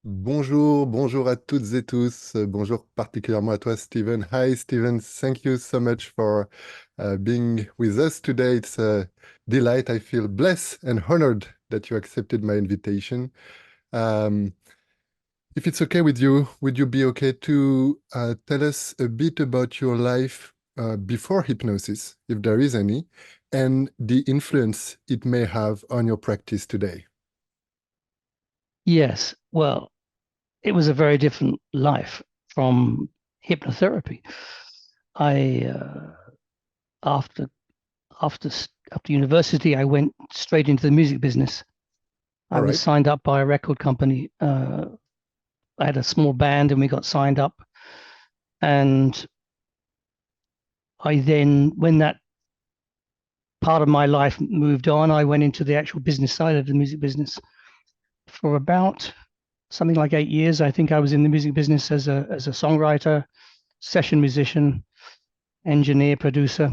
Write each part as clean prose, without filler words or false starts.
Bonjour, bonjour à toutes et tous. Bonjour particulièrement à toi, Stephen. Hi, Stephen. Thank you so much for being with us today. It's a delight. I feel blessed and honored that you accepted my invitation. Um, if it's okay with you, would you be okay to tell us a bit about your life before hypnosis, if there is any, and the influence it may have on your practice today? Yes, well, it was a very different life from hypnotherapy. I after after university, I went straight into the music business. I All was right. signed up by a record company. I had a small band, and we got signed up. And I then, when that part of my life moved on, I went into the actual business side of the music business for about something like 8 years. I think I was in the music business as a songwriter, session musician, engineer, producer,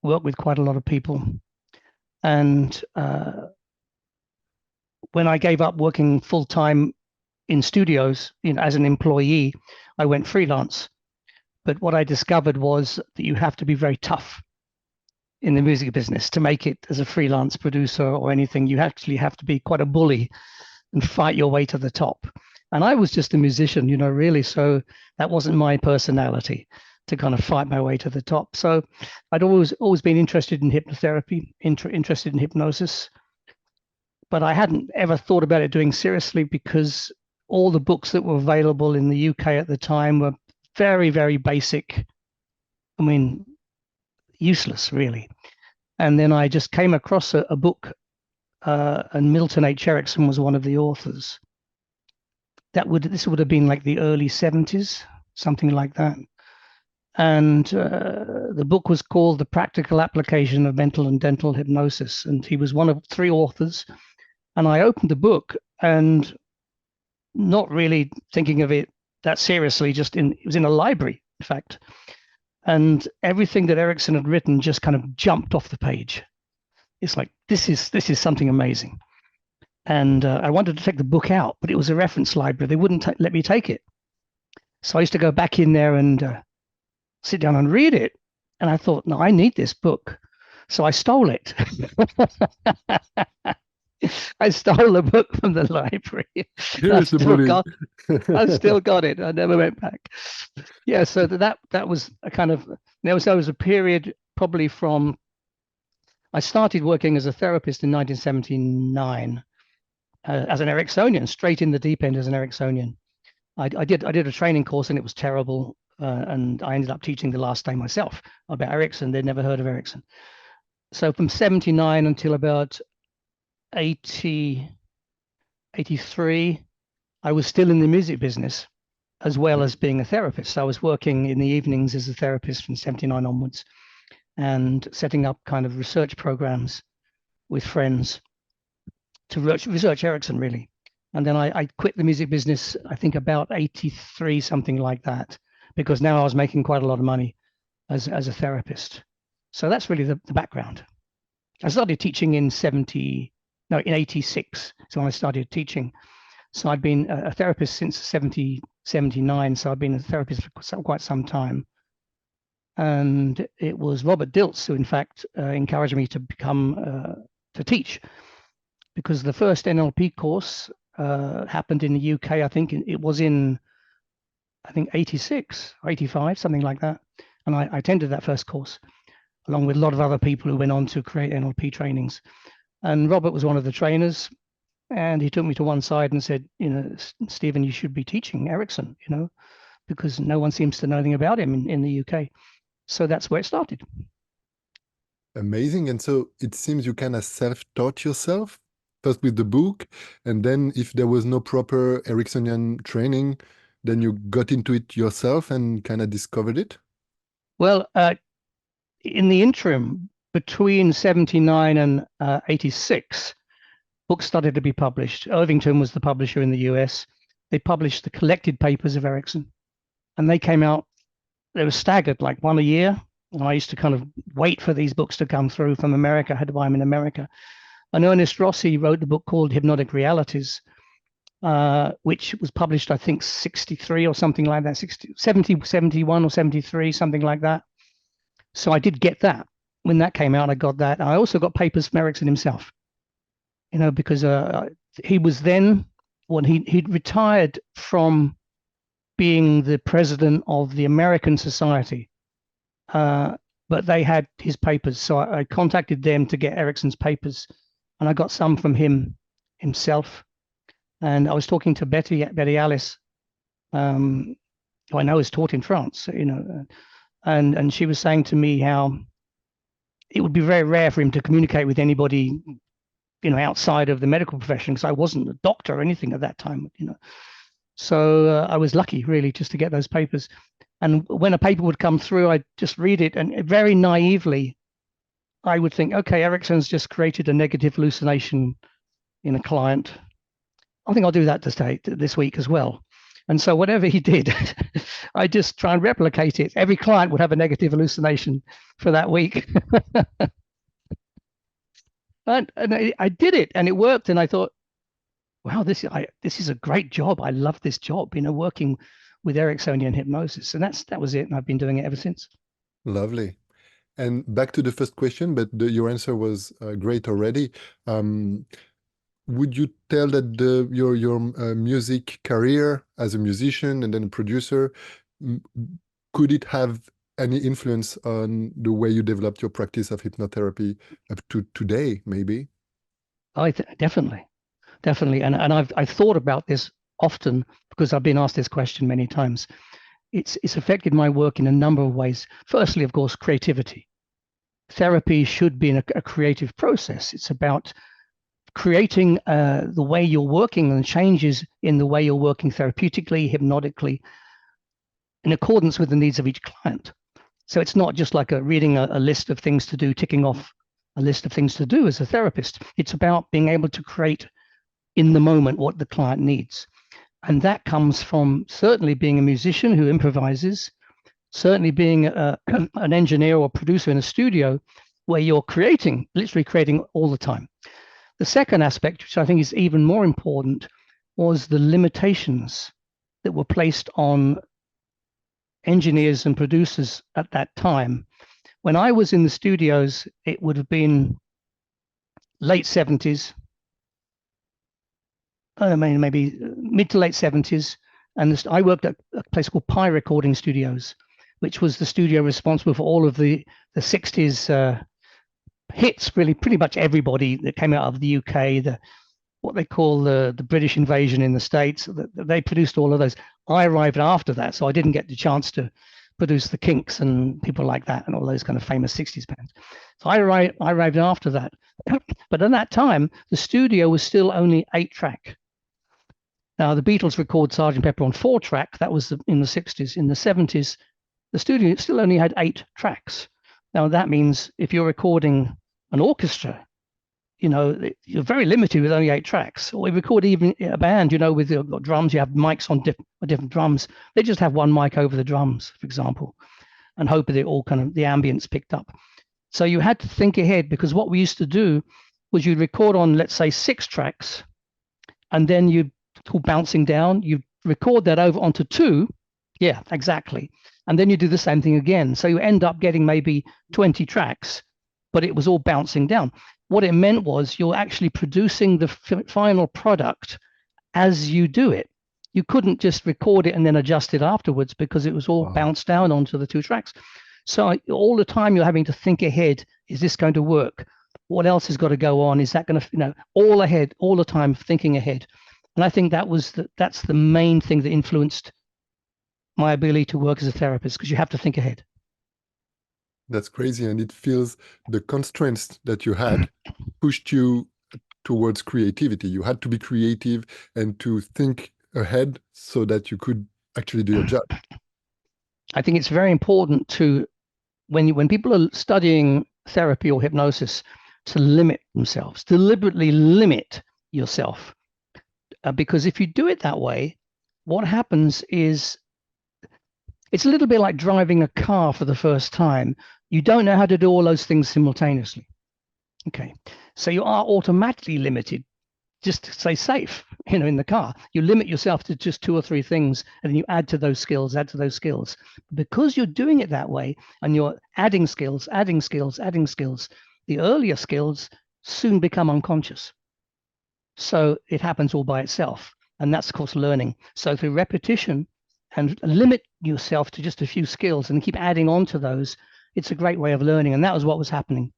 worked with quite a lot of people. And when I gave up working full time in studios, as an employee, I went freelance. But what I discovered was that you have to be very tough in the music business to make it as a freelance producer or anything. You actually have to be quite a bully and fight your way to the top. And I was just a musician, really. So that wasn't my personality to kind of fight my way to the top. So I'd always been interested in hypnotherapy, interested in hypnosis, but I hadn't ever thought about it doing seriously because all the books that were available in the UK at the time were very, very basic. I mean, useless, really. And then I just came across a book, and Milton H. Erickson was one of the authors. This would have been like the early 70s, something like that. And the book was called The Practical Application of Mental and Dental Hypnosis. And he was one of three authors. And I opened the book and not really thinking of it that seriously, it was in a library, in fact. And everything that Erickson had written just kind of jumped off the page. It's like, this is something amazing. And I wanted to take the book out, but it was a reference library. They wouldn't let me take it. So I used to go back in there and sit down and read it. And I thought, no, I need this book. So I stole it. I stole the book from the library. Here I've is the still bully. got I've still got it. I never went back. Yeah, so that was a kind of there was a period probably from I started working as a therapist in 1979 as an Ericksonian, straight in the deep end as an Ericksonian. I did a training course and it was terrible, and I ended up teaching the last day myself about Erickson. They'd never heard of Erickson. So from 79 until about 80, 83, I was still in the music business as well as being a therapist. I was working in the evenings as a therapist from 79 onwards and setting up kind of research programs with friends to research Erickson, really. And then I quit the music business, I think about 83, something like that, because now I was making quite a lot of money as a therapist. So that's really the background. I started teaching in 86. So when I started teaching. So I'd been a therapist since 79. So I've been a therapist for quite some time. And it was Robert Dilts who, in fact, encouraged me to teach, because the first NLP course happened in the UK. I think it was in, 86 or 85, something like that. And I attended that first course along with a lot of other people who went on to create NLP trainings. And Robert was one of the trainers. And he took me to one side and said, Stephen, you should be teaching Erickson, because no one seems to know anything about him in the UK. So that's where it started. Amazing. And so it seems you kind of self-taught yourself, first with the book, and then if there was no proper Ericksonian training, then you got into it yourself and kind of discovered it. Well, in the interim, between 79 and 86, books started to be published. Irvington was the publisher in the US. They published the collected papers of Erickson, and they came out, they were staggered, like one a year. And I used to kind of wait for these books to come through from America. I had to buy them in America. And Ernest Rossi wrote the book called Hypnotic Realities. which was published, I think, 63 or something like that, 60, 70, 71 or 73, something like that. So I did get that. When that came out, I got that. I also got papers from Erickson himself, because he was then, when he'd retired from being the president of the American Society, but they had his papers. So I contacted them to get Erickson's papers, and I got some from him himself. And I was talking to Betty Alice, who I know is taught in France, and she was saying to me how it would be very rare for him to communicate with anybody, outside of the medical profession, because I wasn't a doctor or anything at that time, So I was lucky, really, just to get those papers. And when a paper would come through, I'd just read it, and very naively, I would think, okay, Erickson's just created a negative hallucination in a client. I think I'll do that this week as well. And so whatever he did, I just try and replicate it. Every client would have a negative hallucination for that week. and I did it, and it worked. And I thought, wow, this is a great job. I love this job, working with ericksonian hypnosis. And that was it. And I've been doing it ever since. Lovely. And back to the first question, but your answer was great already. Would you tell that your music career as a musician and then a producer, could it have any influence on the way you developed your practice of hypnotherapy up to today, maybe? Definitely. And I've thought about this often, because I've been asked this question many times. It's affected my work in a number of ways. Firstly, of course, creativity. Therapy should be a creative process. It's about creating the way you're working and changes in the way you're working therapeutically, hypnotically, in accordance with the needs of each client. So it's not just like reading a list of things to do, ticking off a list of things to do as a therapist. It's about being able to create in the moment what the client needs. And that comes from certainly being a musician who improvises, certainly being an engineer or producer in a studio where you're literally creating all the time. The second aspect, which I think is even more important, was the limitations that were placed on engineers and producers at that time. When I was in the studios, it would have been late 70s, maybe mid to late 70s. And I worked at a place called Pi Recording Studios, which was the studio responsible for all of the 60s hits, really pretty much everybody that came out of the UK, what they call the British invasion in the States. They produced all of those. I arrived after that, so I didn't get the chance to produce the Kinks and people like that and all those kind of famous 60s bands. So I arrived after that. But at that time, the studio was still only 8-track. Now, the Beatles recorded Sgt. Pepper on 4-track. That was in the 60s. In the 70s, the studio still only had 8 tracks. Now, that means if you're recording an orchestra, you're very limited with only 8 tracks. Or we record even a band, with the drums, you have mics on different drums. They just have one mic over the drums, for example, and hope that it all the ambience picked up. So you had to think ahead, because what we used to do was you'd record on, let's say, 6 tracks, and then you bouncing down, you record that over onto 2. Yeah, exactly. And then you do the same thing again. So you end up getting maybe 20 tracks, but it was all bouncing down. What it meant was you're actually producing the final product as you do it. You couldn't just record it and then adjust it afterwards, because it was all bounced down onto the 2 tracks. So all the time you're having to think ahead. Is this going to work? What else has got to go on? Is that going to, all ahead, all the time thinking ahead. And I think that's the main thing that influenced my ability to work as a therapist, because you have to think ahead. That's crazy. And it feels the constraints that you had pushed you towards creativity. You had to be creative and to think ahead so that you could actually do your job. I think it's very important to, when people are studying therapy or hypnosis, to limit themselves, deliberately limit yourself. Because if you do it that way, what happens is, it's a little bit like driving a car for the first time. You don't know how to do all those things simultaneously. Okay, so you are automatically limited just to stay safe, in the car. You limit yourself to just 2 or 3 things, and then you add to those skills, Because you're doing it that way, and you're adding skills, the earlier skills soon become unconscious. So it happens all by itself. And that's, of course, learning. So through repetition and limit yourself to just a few skills and keep adding on to those, it's a great way of learning. And that was what was happening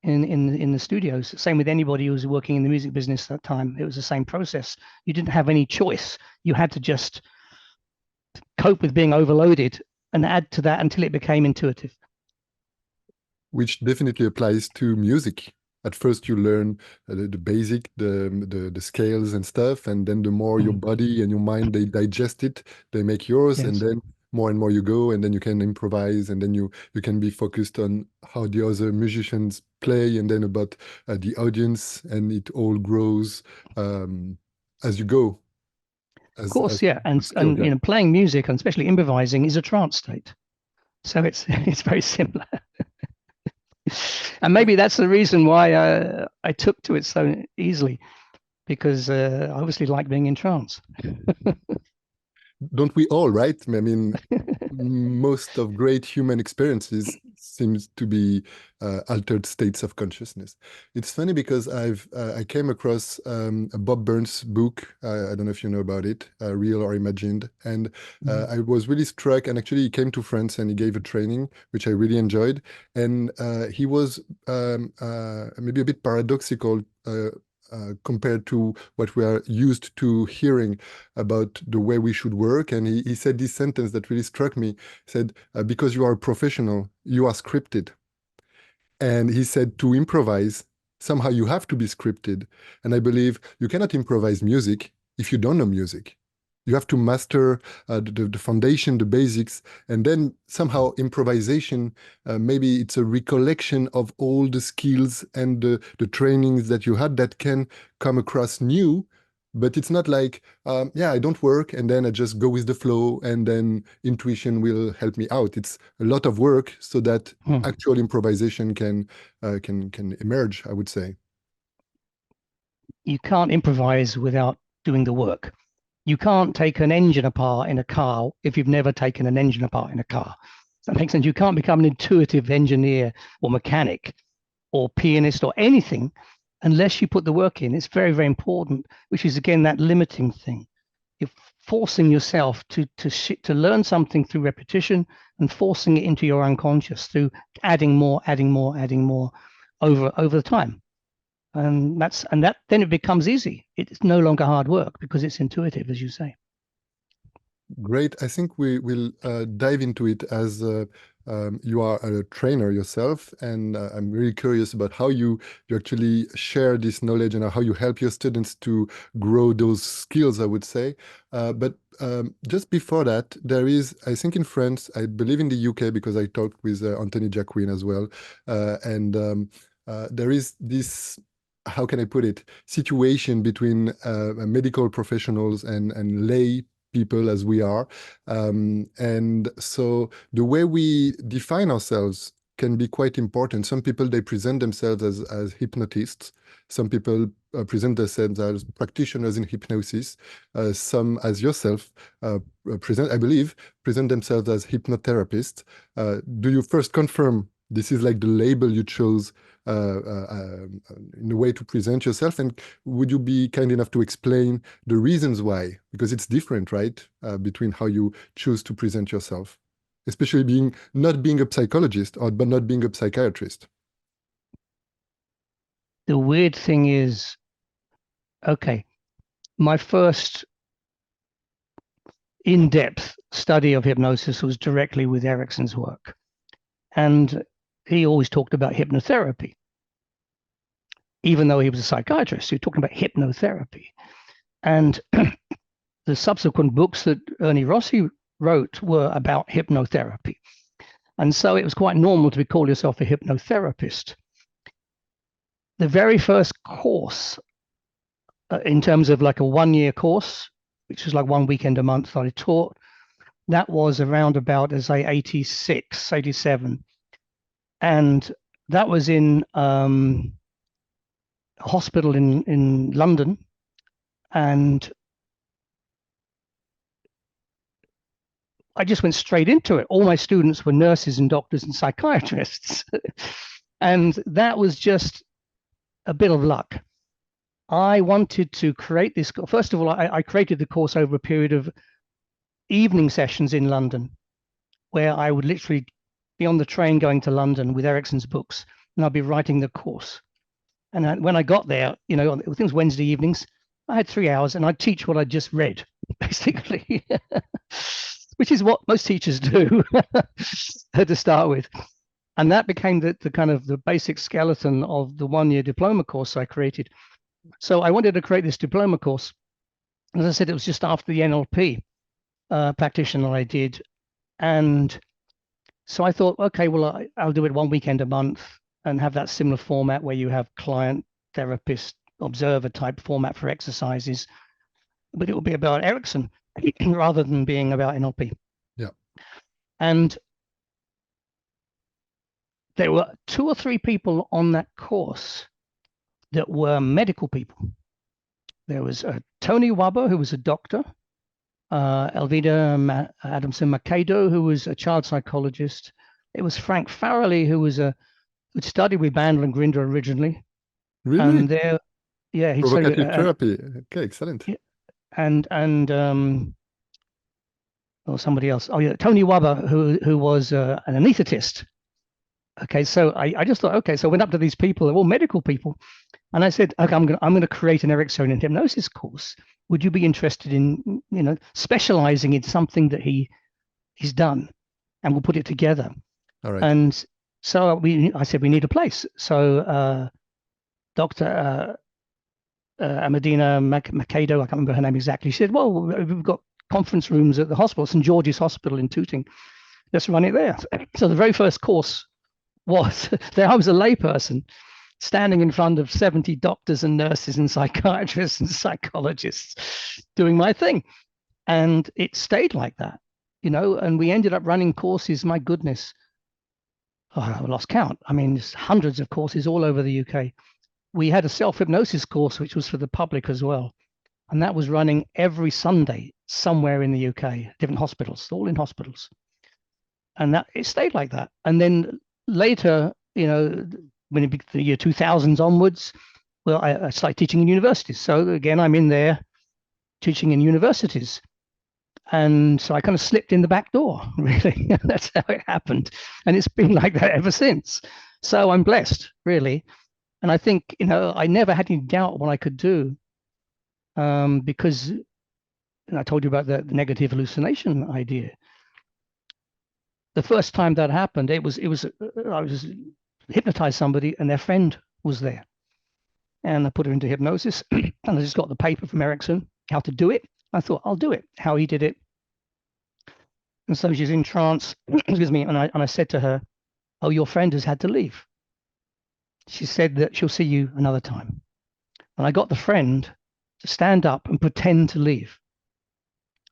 in the studios. Same with anybody who was working in the music business at that time. It was the same process. You didn't have any choice. You had to just cope with being overloaded and add to that until it became intuitive. Which definitely applies to music. At first you learn the basic, the scales and stuff, and then the more your body and your mind, they digest it, they make yours, Yes. and then more and more you go, and then you can improvise, and then you can be focused on how the other musicians play, and then about the audience, and it all grows as you go. Of course, as yeah. And playing music, and especially improvising, is a trance state. So it's very similar. And maybe that's the reason why I took to it so easily, because I obviously like being in trance. Don't we all, right? I mean, most of great human experiences seems to be altered states of consciousness. It's funny because I came across a Bob Burns book. I don't know if you know about it, Real or Imagined, and I was really struck. And actually, he came to France and he gave a training, which I really enjoyed. And he was maybe a bit paradoxical. Compared to what we are used to hearing about the way we should work. And he said this sentence that really struck me. He said, because you are a professional, you are scripted. And he said to improvise, somehow you have to be scripted. And I believe you cannot improvise music if you don't know music. You have to master the foundation, the basics, and then somehow improvisation, maybe it's a recollection of all the skills and the trainings that you had that can come across new, but it's not like, yeah, I don't work and then I just go with the flow and then intuition will help me out. It's a lot of work so that actual improvisation can emerge, I would say. You can't improvise without doing the work. You can't take an engine apart in a car if you've never taken an engine apart in a car. Does that make sense? You can't become an intuitive engineer or mechanic or pianist or anything unless you put the work in. It's very, very important, which is, again, that limiting thing. You're forcing yourself to learn something through repetition and forcing it into your unconscious through adding more over the time. And then it becomes easy. It's no longer hard work because it's intuitive, as you say. Great. I think we will dive into it as you are a trainer yourself, and I'm really curious about how you actually share this knowledge and how you help your students to grow those skills, I would say. But just before that, there is, I think in France, I believe in the UK, because I talked with Anthony Jacquin as well, and there is this, how can I put it, situation between medical professionals and lay people as we are. And so the way we define ourselves can be quite important. Some people, they present themselves as hypnotists. Some people present themselves as practitioners in hypnosis. Some, as yourself, I believe, present themselves as hypnotherapists. Do you first confirm this is like the label you chose in a way to present yourself? And would you be kind enough to explain the reasons why? Because it's different, right? Between how you choose to present yourself, especially not being a psychologist but not being a psychiatrist. The weird thing is, okay, my first in-depth study of hypnosis was directly with Erickson's work. And he always talked about hypnotherapy. Even though he was a psychiatrist, he was talking about hypnotherapy. And the subsequent books that Ernie Rossi wrote were about hypnotherapy. And so it was quite normal to call yourself a hypnotherapist. The very first course, in terms of like a 1-year course, which was like 1 weekend a month that I taught, that was around about, as I say, 86, 87. And that was in a hospital in London And I just went straight into it. All my students were nurses and doctors and psychiatrists. And that was just a bit of luck. I wanted to create this. First of all, I created the course over a period of evening sessions in London, where I would literally be on the train going to London with Erickson's books, and I'd be writing the course. And when I got there, you know, I think it was Wednesday evenings, I had 3 hours and I'd teach what I just read, basically, which is what most teachers do to start with. And that became the kind of the basic skeleton of the 1-year diploma course I created. So I wanted to create this diploma course. As I said, it was just after the NLP practitioner I did. And so I thought, okay, well, I'll do it 1 weekend a month and have that similar format where you have client, therapist, observer type format for exercises, but it will be about Erickson rather than being about NLP. Yeah. And there were 2 or 3 people on that course that were medical people. There was Tony Wubber, who was a doctor, Elvida Adamson Macedo, who was a child psychologist. It was Frank Farrelly, who who'd studied with Bandler and Grinder originally. Really? And there, yeah, he studied therapy. Okay, excellent. And or somebody else. Oh yeah, Tony Wubber, who was an anaesthetist. Okay, so I just thought, okay, so I went up to these people, they're all medical people, and I said, okay, I'm going to create an Ericksonian hypnosis course. Would you be interested in, you know, specializing in something that he's done, and we'll put it together. All right. And so I said we need a place. So Dr. Amadina Macedo, I can't remember her name exactly. She said, well, we've got conference rooms at the hospital, St. George's Hospital in Tooting. Let's run it there. So the very first course was there. I was a layperson standing in front of 70 doctors and nurses and psychiatrists and psychologists doing my thing. And it stayed like that, you know, and we ended up running courses, my goodness. Oh, I lost count. I mean, there's hundreds of courses all over the UK. We had a self-hypnosis course, which was for the public as well. And that was running every Sunday somewhere in the UK, different hospitals, all in hospitals. And that it stayed like that. And then later, you know, when it became the year 2000s onwards, well, I started teaching in universities. So again, I'm in there teaching in universities. And so I kind of slipped in the back door, really. That's how it happened. And it's been like that ever since. So I'm blessed, really. And I think, you know, I never had any doubt what I could do because, and I told you about the negative hallucination idea. The first time that happened, I was hypnotized somebody and their friend was there. And I put her into hypnosis and I just got the paper from Erickson, how to do it. I thought, I'll do it, how he did it. And so she's in trance, excuse me, and I said to her, oh, your friend has had to leave. She said that she'll see you another time. And I got the friend to stand up and pretend to leave.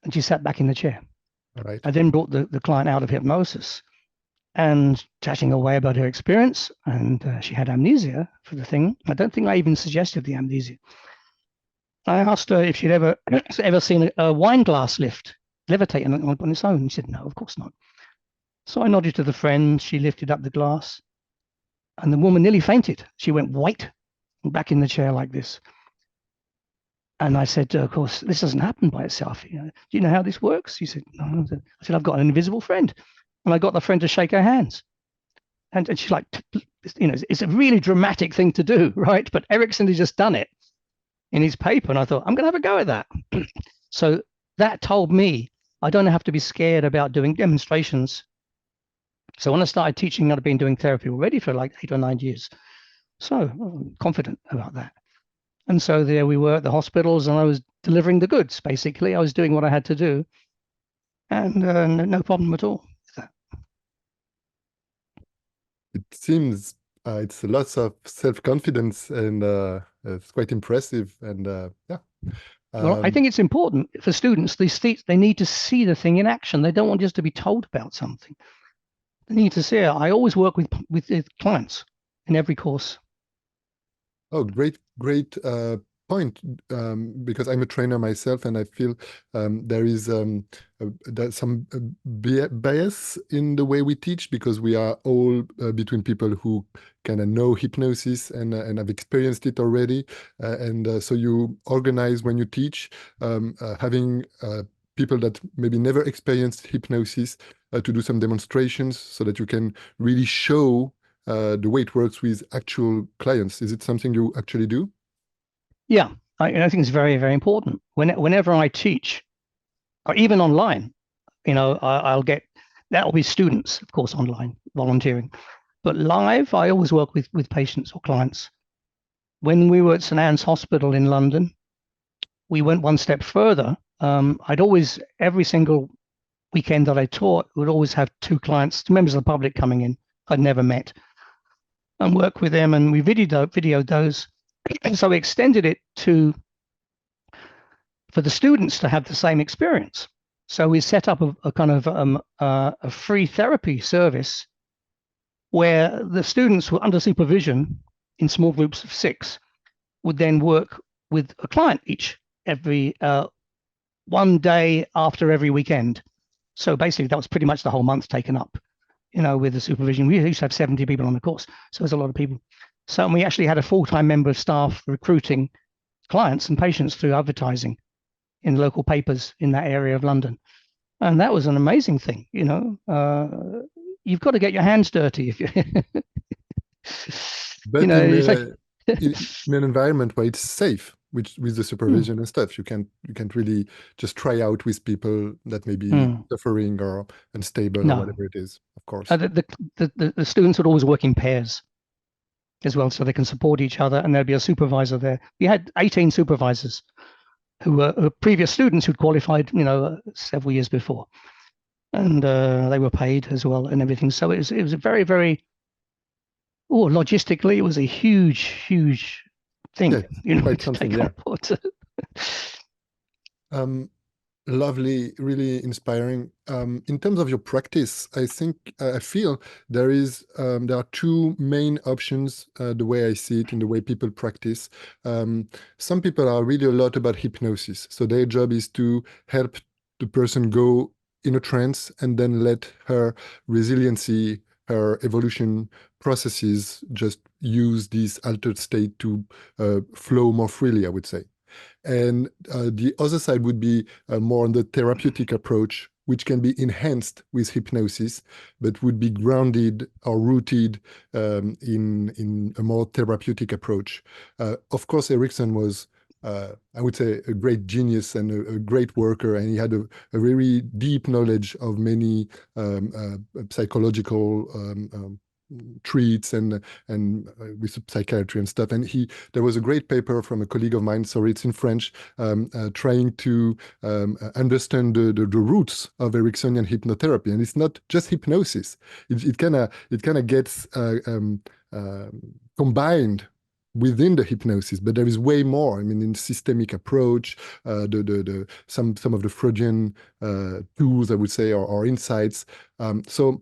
And she sat back in the chair. All right. I then brought the client out of hypnosis and chatting away about her experience. And she had amnesia for the thing. I don't think I even suggested the amnesia. I asked her if she'd ever seen a wine glass levitate on its own. She said, no, of course not. So I nodded to the friend. She lifted up the glass. And the woman nearly fainted. She went white and back in the chair like this. And I said, of course, this doesn't happen by itself. You know, do you know how this works? She said, no. I said, I've got an invisible friend. And I got the friend to shake her hands. And she's like, you know, it's a really dramatic thing to do, right? But Erickson had just done it in his paper. And I thought, I'm going to have a go at that. So that told me I don't have to be scared about doing demonstrations. So when I started teaching, I'd been doing therapy already for like 8 or 9 years. So I'm confident about that. And so there we were at the hospitals and I was delivering the goods, basically. I was doing what I had to do and no problem at all with that. It seems it's lots of self-confidence and it's quite impressive. And yeah. Well, I think it's important for students. They need to see the thing in action. They don't want just to be told about something. They need to see it. I always work with clients in every course. Oh, great point, because I'm a trainer myself, and I feel there is there's some bias in the way we teach, because we are all between people who kind of know hypnosis and have experienced it already. And so you organize when you teach, having people that maybe never experienced hypnosis to do some demonstrations so that you can really show the way it works with actual clients. Is it something you actually do? Yeah, I think it's very, very important. Whenever I teach, or even online, I'll get, that'll be students, of course, online volunteering, but live, I always work with patients or clients. When we were at St Anne's Hospital in London, we went one step further. I'd always, every single weekend that I taught, would always have two clients, two members of the public coming in I'd never met, and work with them, and we videoed those. So we extended it for the students to have the same experience. So we set up a kind of a free therapy service where the students were under supervision in small groups of 6 would then work with a client each every one day after every weekend. So basically that was pretty much the whole month taken up, with the supervision. We used to have 70 people on the course, so it was a lot of people. So we actually had a full-time member of staff recruiting clients and patients through advertising in local papers in that area of London. And that was an amazing thing, you've got to get your hands dirty if you, But in an environment where it's safe, which with the supervision and stuff, you can't really just try out with people that may be suffering or unstable or whatever it is, of course. The students would always work in pairs as well, so they can support each other, and there'd be a supervisor there. We had 18 supervisors who were previous students who'd qualified, several years before, and they were paid as well and everything. So it was a very, very, logistically, it was a huge thing, quite to something, take on board. Lovely, really inspiring. In terms of your practice, I think I feel there are two main options, the way I see it, in the way people practice. Some people are really a lot about hypnosis, so their job is to help the person go in a trance and then let her resiliency, her evolution processes just use this altered state to flow more freely, I would say. And the other side would be more on the therapeutic approach, which can be enhanced with hypnosis, but would be grounded or rooted in a more therapeutic approach. Of course, Erickson was, I would say, a great genius and a great worker, and he had a very deep knowledge of many psychological treats and with psychiatry and stuff. And there was a great paper from a colleague of mine, sorry, it's in French, trying to understand the roots of ericksonian hypnotherapy. And it's not just hypnosis. It kind of gets combined within the hypnosis, but there is way more. I mean, in systemic approach, some of the Freudian tools, I would say, or insights. So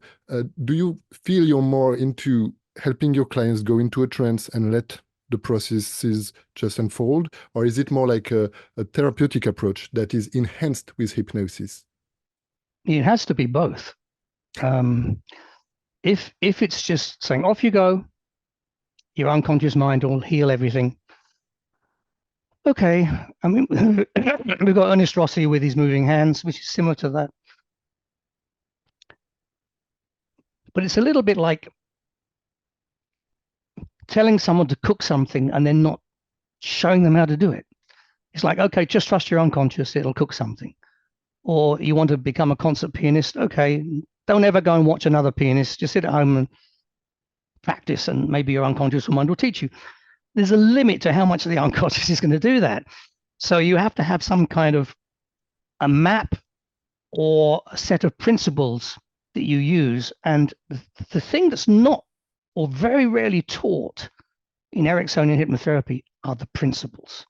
do you feel you're more into helping your clients go into a trance and let the processes just unfold, or is it more like a therapeutic approach that is enhanced with hypnosis? It has to be both. If it's just saying, off you go, your unconscious mind will heal everything. Okay, I mean, we've got Ernest Rossi with his moving hands, which is similar to that. But it's a little bit like telling someone to cook something and then not showing them how to do it. It's like, okay, just trust your unconscious, it'll cook something. Or you want to become a concert pianist, okay, don't ever go and watch another pianist, just sit at home and practice, and maybe your unconscious mind will teach you. There's a limit to how much the unconscious is going to do that. So you have to have some kind of a map or a set of principles that you use. And the thing that's not, or very rarely taught in ericksonian hypnotherapy, are the principles.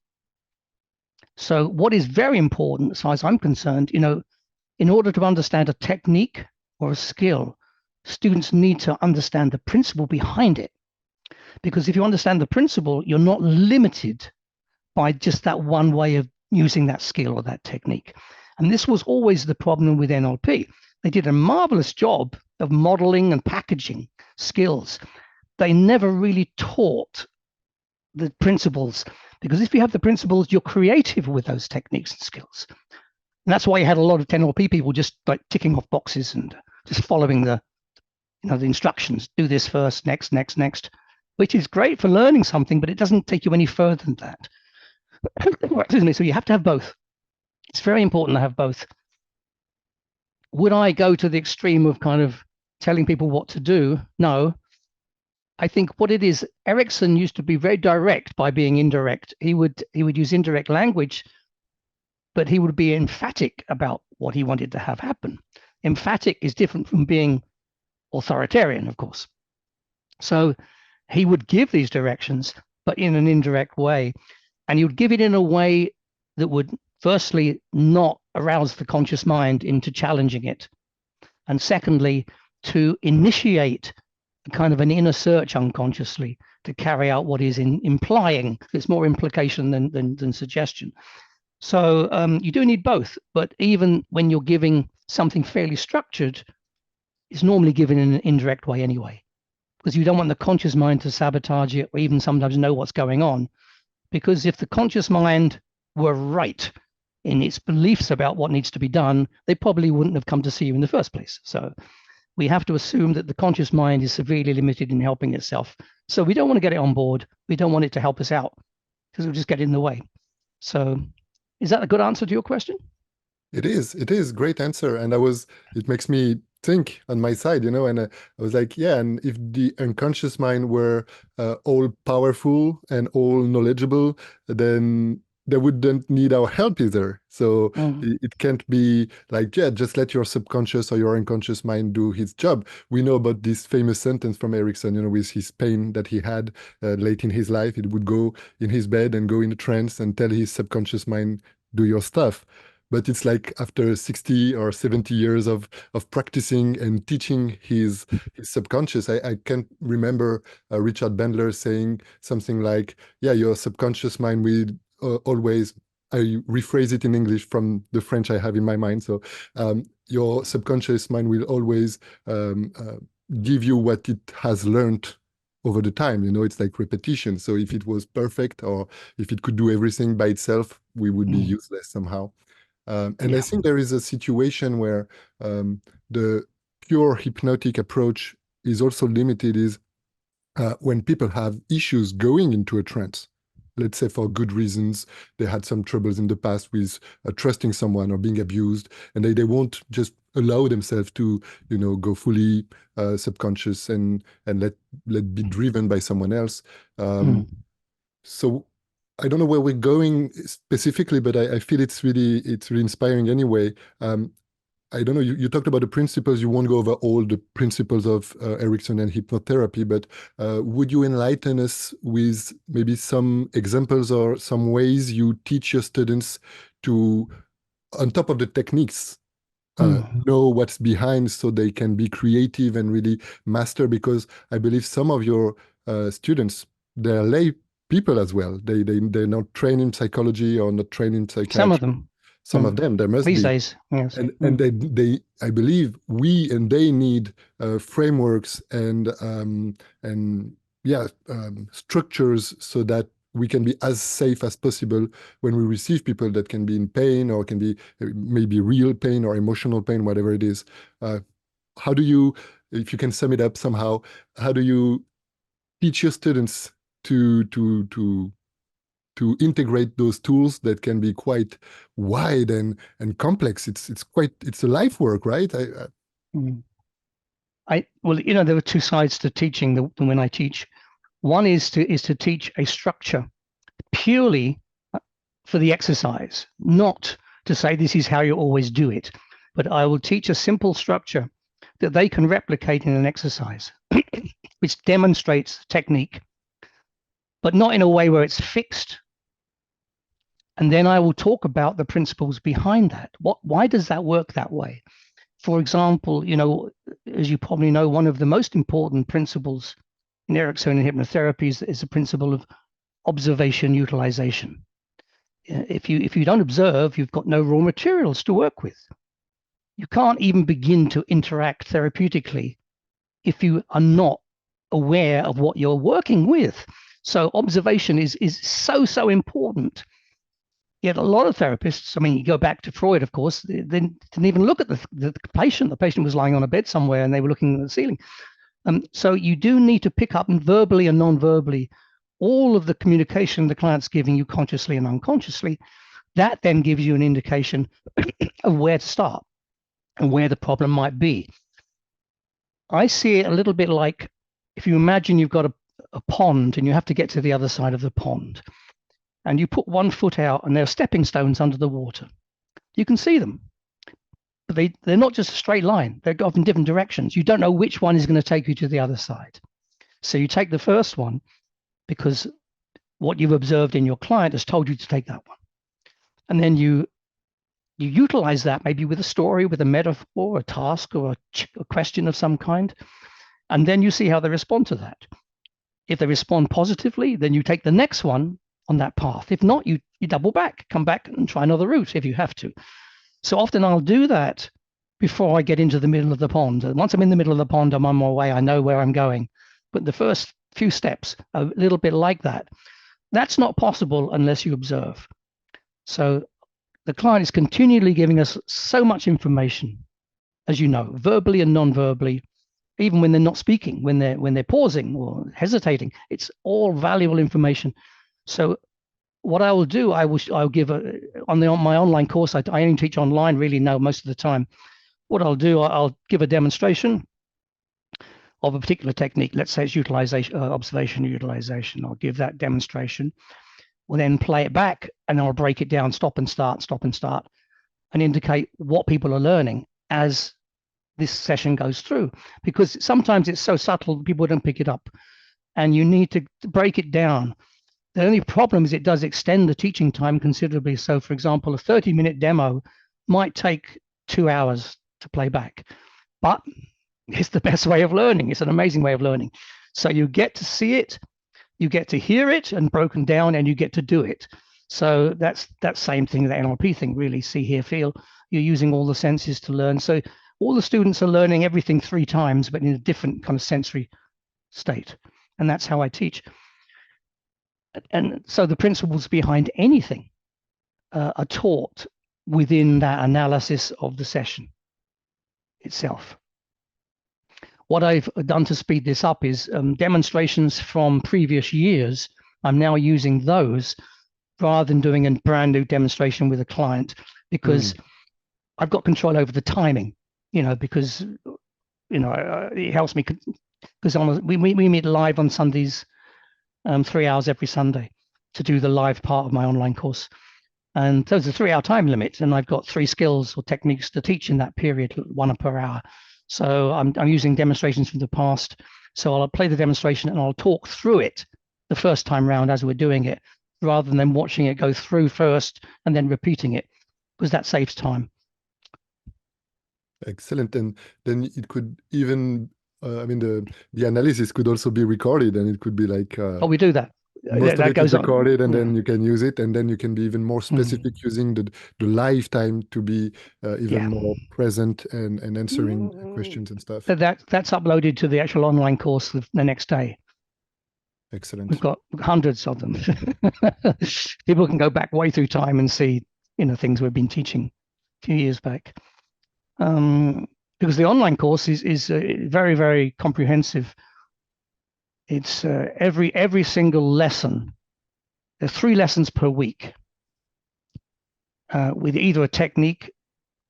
So what is very important, as far as I'm concerned, in order to understand a technique or a skill, students need to understand the principle behind it. Because if you understand the principle, you're not limited by just that one way of using that skill or that technique. And this was always the problem with NLP. They did a marvelous job of modeling and packaging skills. They never really taught the principles, because if you have the principles, you're creative with those techniques and skills. And that's why you had a lot of NLP people just like ticking off boxes and just following the instructions. Do this first, next, which is great for learning something, but it doesn't take you any further than that. So you have to have both. It's very important to have both. Would I go to the extreme of kind of telling people what to do? No. I think what it is, Erickson used to be very direct by being indirect. He would use indirect language, but he would be emphatic about what he wanted to have happen. Emphatic is different from being authoritarian, of course. So he would give these directions, but in an indirect way. And he would give it in a way that would, firstly, not arouse the conscious mind into challenging it. And secondly, to initiate kind of an inner search unconsciously to carry out what is implying. It's more implication than suggestion. So you do need both, but even when you're giving something fairly structured, it's normally given in an indirect way anyway, because you don't want the conscious mind to sabotage it or even sometimes know what's going on. Because if the conscious mind were right in its beliefs about what needs to be done, they probably wouldn't have come to see you in the first place. So we have to assume that the conscious mind is severely limited in helping itself. So we don't want to get it on board. We don't want it to help us out because it'll just get in the way. So is that a good answer to your question? It is great answer. And it makes me think on my side, and I was like, yeah, and if the unconscious mind were all powerful and all knowledgeable, then they wouldn't need our help either. So it can't be like, yeah, just let your subconscious or your unconscious mind do his job. We know about this famous sentence from Erickson, with his pain that he had late in his life. It would go in his bed and go in a trance and tell his subconscious mind, do your stuff. But it's like after 60 or 70 years of practicing and teaching his subconscious, I can't remember Richard Bandler saying something like, yeah, your subconscious mind will always, I rephrase it in English from the French I have in my mind. So your subconscious mind will always give you what it has learned over the time. It's like repetition. So if it was perfect or if it could do everything by itself, we would be useless somehow. I think there is a situation where the pure hypnotic approach is also limited is when people have issues going into a trance. Let's say for good reasons, they had some troubles in the past with trusting someone or being abused, and they won't just allow themselves to, go fully subconscious and let be driven by someone else. So I don't know where we're going specifically, but I feel it's really inspiring anyway. I don't know, you talked about the principles. You won't go over all the principles of Ericksonian hypnotherapy, but would you enlighten us with maybe some examples or some ways you teach your students to, on top of the techniques, know what's behind so they can be creative and really master? Because I believe some of your students, they're lay people as well. They're not trained in psychology or not trained in psychiatry. Some of them. Some of them, there must These be. days, yes. And they, I believe we and they need frameworks and structures so that we can be as safe as possible when we receive people that can be in pain or can be maybe real pain or emotional pain, whatever it is. How do you, if you can sum it up somehow, how do you teach your students to integrate those tools that can be quite wide and complex? It's a life work, right? Well, there are two sides to teaching when I teach. One is to teach a structure purely for the exercise, not to say this is how you always do it, but I will teach a simple structure that they can replicate in an exercise, which demonstrates technique, but not in a way where it's fixed. And then I will talk about the principles behind that. Why does that work that way? For example, as you probably know, one of the most important principles in Ericksonian hypnotherapy is the principle of observation utilization. If you don't observe, you've got no raw materials to work with. You can't even begin to interact therapeutically if you are not aware of what you're working with. So observation is so important. Yet a lot of therapists, I mean, you go back to Freud, of course, they didn't even look at the patient. The patient was lying on a bed somewhere and they were looking at the ceiling. So you do need to pick up verbally and non-verbally all of the communication the client's giving you consciously and unconsciously. That then gives you an indication of where to start and where the problem might be. I see it a little bit like if you imagine you've got a pond and you have to get to the other side of the pond, and you put one foot out and there are stepping stones under the water. You can see them, but they're not just a straight line. They're off in different directions. You don't know which one is going to take you to the other side. So you take the first one because what you've observed in your client has told you to take that one. And then you utilize that maybe with a story, with a metaphor, a task, or a question of some kind. And then you see how they respond to that. If they respond positively, then you take the next one on that path. If not, you double back, come back and try another route if you have to. So often I'll do that before I get into the middle of the pond. Once I'm in the middle of the pond, I'm on my way. I know where I'm going. But the first few steps are a little bit like that. That's not possible unless you observe. So the client is continually giving us so much information, as you know, verbally and non-verbally, even when they're not speaking, when they're pausing or hesitating. It's all valuable information. So what I will do, I'll give on my online course. I only teach online really now most of the time. What I'll do, I'll give a demonstration of a particular technique. Let's say it's utilization, observation, utilization. I'll give that demonstration. We'll then play it back and I'll break it down, stop and start, and indicate what people are learning as this session goes through. Because sometimes it's so subtle, people don't pick it up. And you need to break it down. The only problem is it does extend the teaching time considerably. So, for example, a 30-minute demo might take 2 hours to play back, but it's the best way of learning. It's an amazing way of learning. So you get to see it, you get to hear it and broken down, and you get to do it. So that's that same thing, the NLP thing, really, see, hear, feel. You're using all the senses to learn. So all the students are learning everything 3 times, but in a different kind of sensory state. And that's how I teach. And so the principles behind anything are taught within that analysis of the session itself. What I've done to speed this up is demonstrations from previous years. I'm now using those rather than doing a brand new demonstration with a client, because I've got control over the timing, because, it helps me, because we meet live on Sundays, 3 hours every Sunday to do the live part of my online course. And there's a 3-hour time limit, and I've got 3 skills or techniques to teach in that period, 1 per hour. So I'm using demonstrations from the past. So I'll play the demonstration and I'll talk through it the first time round as we're doing it, rather than watching it go through first and then repeating it, because that saves time. Excellent. And then it could even, the analysis could also be recorded, and it could be like we do that. Most of that it goes is recorded, and on. then you can use it, and then you can be even more specific using the lifetime to be even more present and answering questions and stuff. That's uploaded to the actual online course the next day. Excellent. We've got hundreds of them. People can go back way through time and see, things we've been teaching a few years back. Because the online course is very, very comprehensive. It's every single lesson. There's 3 lessons per week with either a technique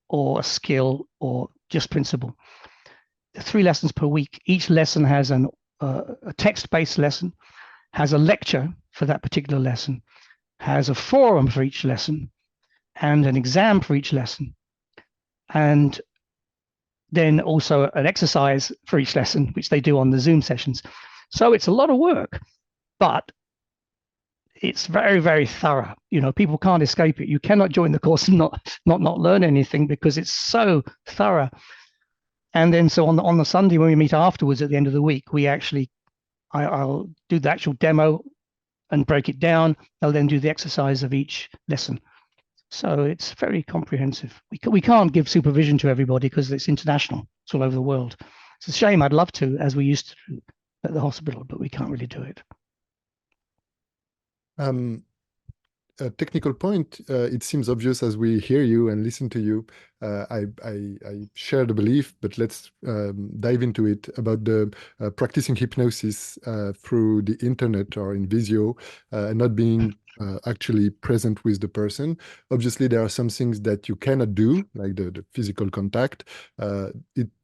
or a skill or just principle. 3 lessons per week. Each lesson has a text-based lesson, has a lecture for that particular lesson, has a forum for each lesson, and an exam for each lesson, and then also an exercise for each lesson, which they do on the Zoom sessions. So it's a lot of work, but it's very, very thorough. People can't escape it. You cannot join the course and not learn anything, because it's so thorough. And then so on the Sunday when we meet afterwards at the end of the week, I'll do the actual demo and break it down. They'll then do the exercise of each lesson. So it's very comprehensive. We can't give supervision to everybody because it's international. It's all over the world. It's a shame. I'd love to, as we used to at the hospital, but we can't really do it. A technical point, it seems obvious as we hear you and listen to you. I share the belief, but let's dive into it about the practicing hypnosis through the internet or in visio and not being actually present with the person. Obviously, there are some things that you cannot do, like the physical contact.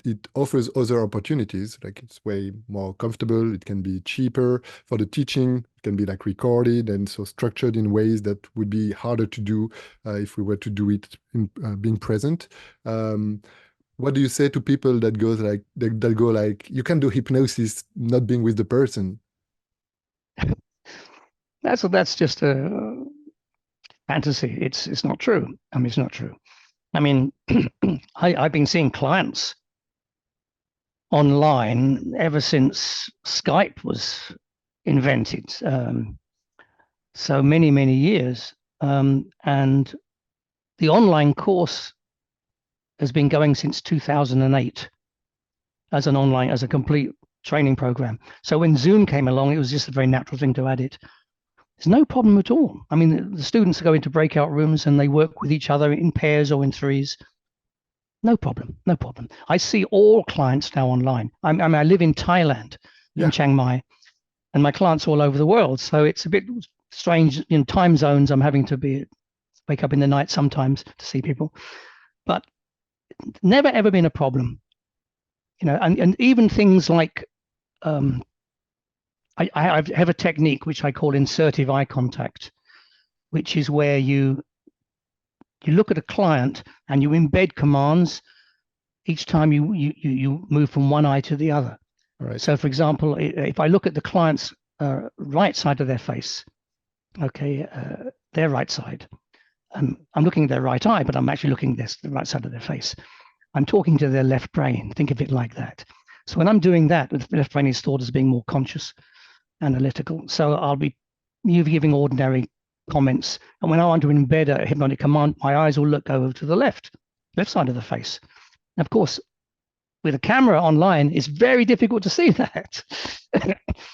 It offers other opportunities, like it's way more comfortable. It can be cheaper for the teaching. It can be like recorded and so structured in ways that would be harder to do if we were to do it in being present. What do you say to people that goes like that go like you can do hypnosis not being with the person? That's just a fantasy. It's not true. I mean, it's not true. I mean, I've been seeing clients online ever since Skype was invented. So many years. And the online course has been going since 2008 as a complete training program. So when Zoom came along, it was just a very natural thing to add it. There's no problem at all. I mean, the students go into breakout rooms and they work with each other in pairs or in threes. No problem, no problem. I see all clients now online. I live in Thailand, in Chiang Mai, and my clients all over the world. So it's a bit strange in time zones. I'm having to wake up in the night sometimes to see people, but never ever been a problem. You know, and even things like I have a technique which I call insertive eye contact, which is where you look at a client and you embed commands each time you move from one eye to the other. All right. So, for example, if I look at the client's right side of their face, okay, their right side, I'm looking at their right eye, but I'm actually looking at the right side of their face. I'm talking to their left brain. Think of it like that. So when I'm doing that, the left brain is thought as being more conscious, analytical. So I'll be giving ordinary comments. And when I want to embed a hypnotic command, my eyes will look over to the left side of the face. And of course, with a camera online, it's very difficult to see that.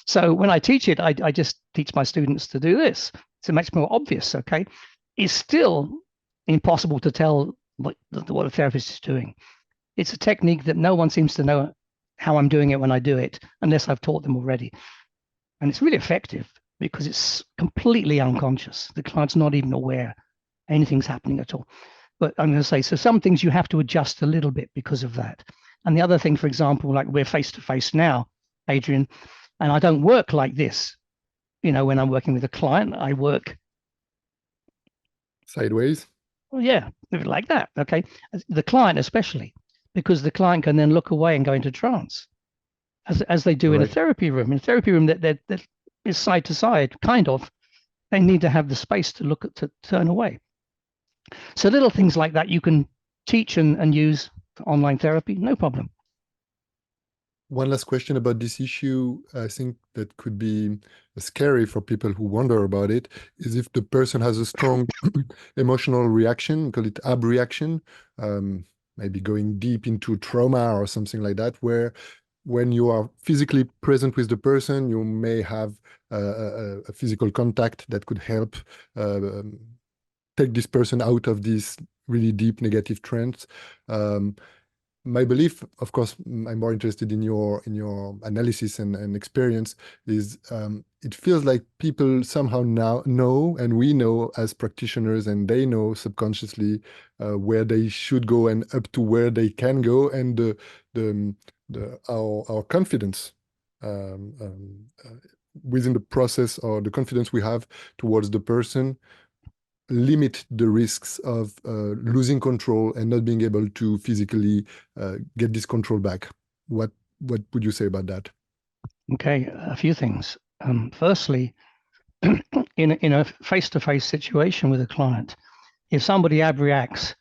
So when I teach it, I just teach my students to do this. It's much more obvious, okay? It's still impossible to tell what a therapist is doing. It's a technique that no one seems to know how I'm doing it when I do it, unless I've taught them already. And it's really effective because it's completely unconscious. The client's not even aware anything's happening at all. But I'm going to say, so some things you have to adjust a little bit because of that. And the other thing, for example, like we're face-to-face now, Adrian, and I don't work like this. You know, when I'm working with a client, I work sideways. Well, yeah, like that. Okay. The client, especially, because the client can then look away and go into trance as they do in a therapy room. In a therapy room that is side to side, kind of, they need to have the space to look at, to turn away. So little things like that you can teach and use for online therapy, no problem. One last question about this issue, I think that could be scary for people who wonder about it, is if the person has a strong emotional reaction, call it abreaction, maybe going deep into trauma or something like that, where when you are physically present with the person, you may have a physical contact that could help take this person out of this really deep negative trance. My belief, of course, I'm more interested in your analysis and experience, is it feels like people somehow now know, and we know as practitioners, and they know subconsciously where they should go and up to where they can go, and our confidence within the process, or the confidence we have towards the person, limit the risks of losing control and not being able to physically get this control back. What would you say about that? Okay, a few things. Firstly, in a face-to-face situation with a client, if somebody abreacts,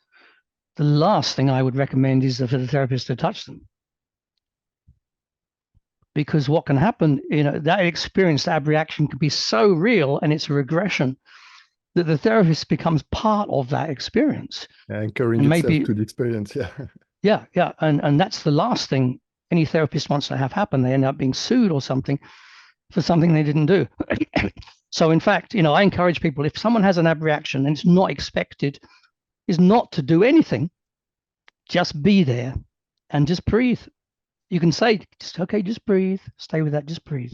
the last thing I would recommend is for the therapist to touch them. because what can happen, that experience, that abreaction can be so real and it's a regression that the therapist becomes part of that experience. Anchoring And itself maybe, to the experience. Yeah. yeah. And that's the last thing any therapist wants to have happen. They end up being sued or something for something they didn't do. So in fact, I encourage people, if someone has an abreaction and it's not expected, is not to do anything, just be there and just breathe. You can say, okay, just breathe, stay with that, just breathe,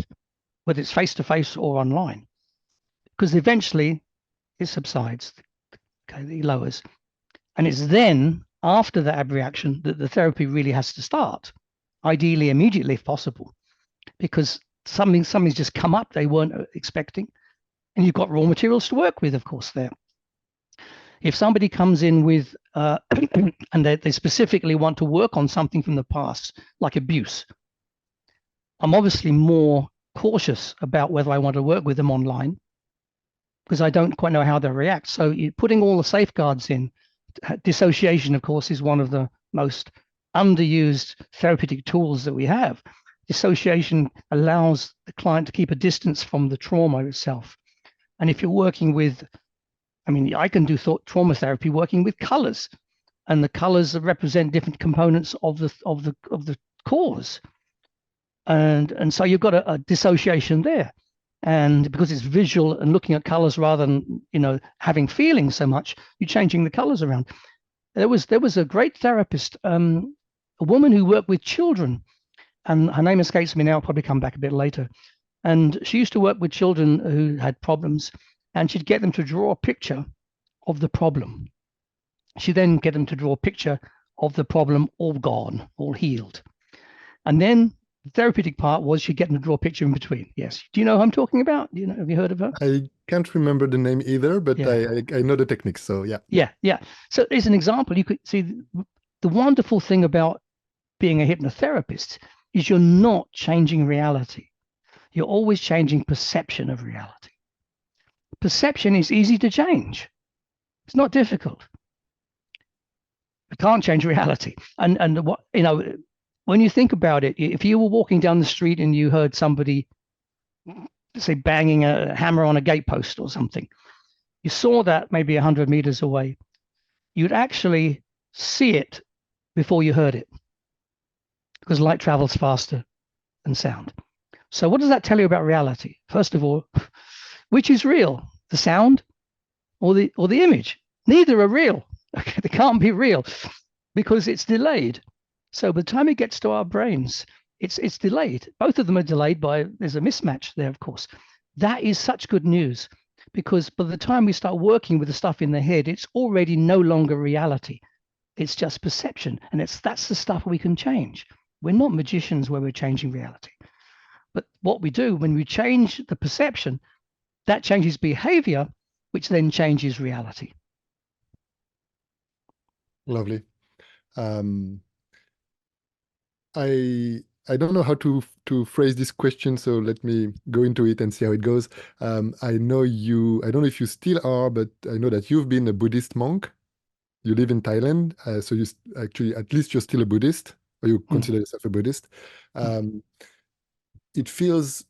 whether it's face to face or online, because eventually it subsides, okay, it lowers. And it's then after the abreaction that the therapy really has to start, ideally immediately if possible, because something's just come up they weren't expecting. And you've got raw materials to work with, of course, there. If somebody comes in with, and they specifically want to work on something from the past, like abuse, I'm obviously more cautious about whether I want to work with them online because I don't quite know how they'll react. So putting all the safeguards in, dissociation, of course, is one of the most underused therapeutic tools that we have. Dissociation allows the client to keep a distance from the trauma itself. And if you're working with, I can do trauma therapy working with colors, and the colors represent different components of the cause. And so you've got a dissociation there. And because it's visual and looking at colors rather than having feelings so much, you're changing the colors around. There was a great therapist, a woman who worked with children, and her name escapes me now. I'll probably come back a bit later. And she used to work with children who had problems, and she'd get them to draw a picture of the problem. She'd then get them to draw a picture of the problem all gone, all healed. And then the therapeutic part was she'd get them to draw a picture in between. Yes. Do you know who I'm talking about? Have you heard of her? I can't remember the name either, but yeah. I know the techniques. So yeah. Yeah. So as an example, you could see the wonderful thing about being a hypnotherapist is you're not changing reality. You're always changing perception of reality. Perception is easy to change. It's not difficult. We can't change reality. And what, when you think about it, if you were walking down the street and you heard somebody, say, banging a hammer on a gatepost or something, you saw that maybe 100 meters away, you'd actually see it before you heard it, because light travels faster than sound. So what does that tell you about reality? First of all, which is real, the sound or the image? Neither are real. Okay, they can't be real because it's delayed. So by the time it gets to our brains, it's delayed. Both of them are delayed there's a mismatch there, of course. That is such good news, because by the time we start working with the stuff in the head, it's already no longer reality. It's just perception. And that's the stuff we can change. We're not magicians where we're changing reality. But what we do when we change the perception, that changes behavior, which then changes reality. Lovely. I don't know how to phrase this question, so let me go into it and see how it goes. I know I don't know if you still are, but I know that you've been a Buddhist monk. You live in Thailand, so you actually, at least you're still a Buddhist, or you consider yourself a Buddhist. It feels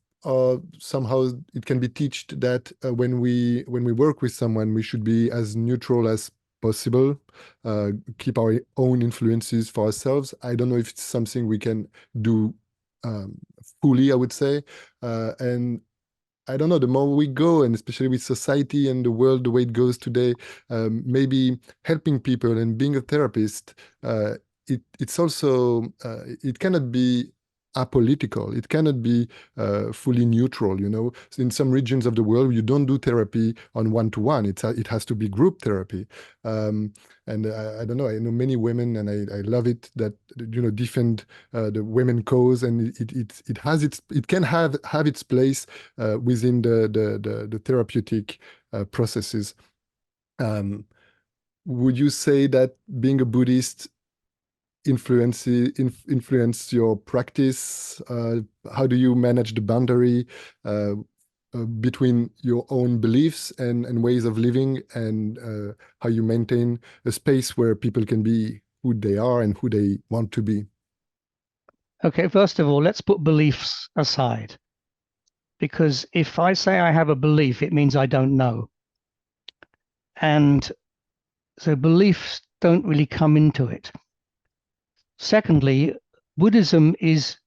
somehow it can be taught that when we work with someone, we should be as neutral as possible, keep our own influences for ourselves. I don't know if it's something we can do fully, I would say. And I don't know, the more we go, and especially with society and the world, the way it goes today, maybe helping people and being a therapist, it's also, it cannot be apolitical. It cannot be fully neutral, In some regions of the world, you don't do therapy on one-to-one. It has to be group therapy. And I don't know, I know many women, and I love it that, defend the women cause, and it can have its place within the therapeutic processes. Would you say that being a Buddhist influence your practice? How do you manage the boundary between your own beliefs and ways of living, and how you maintain a space where people can be who they are and who they want to be? Okay, first of all, let's put beliefs aside. Because if I say I have a belief, it means I don't know. And so beliefs don't really come into it. Secondly, Buddhism is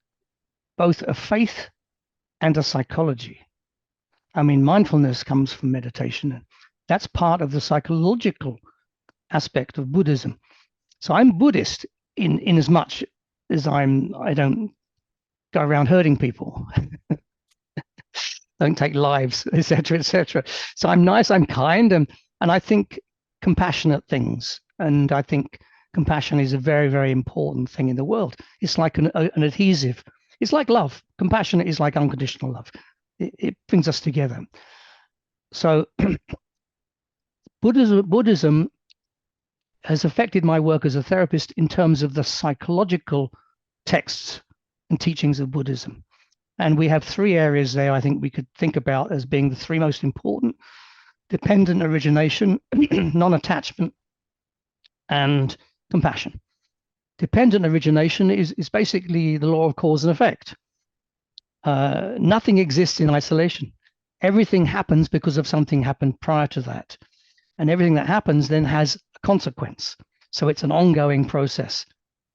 both a faith and a psychology. I mean, mindfulness comes from meditation. That's part of the psychological aspect of Buddhism. So I'm Buddhist in as much as I don't go around hurting people, don't take lives, etc., etc. So I'm nice, I'm kind, and I think compassionate things. And I think compassion is a very, very important thing in the world. It's like an adhesive. It's like love. Compassion is like unconditional love. It brings us together. So Buddhism has affected my work as a therapist in terms of the psychological texts and teachings of Buddhism. And we have three areas there I think we could think about as being the three most important: dependent origination, non-attachment, and compassion. Dependent origination is basically the law of cause and effect. Nothing exists in isolation. Everything happens because of something happened prior to that. And everything that happens then has a consequence. So it's an ongoing process.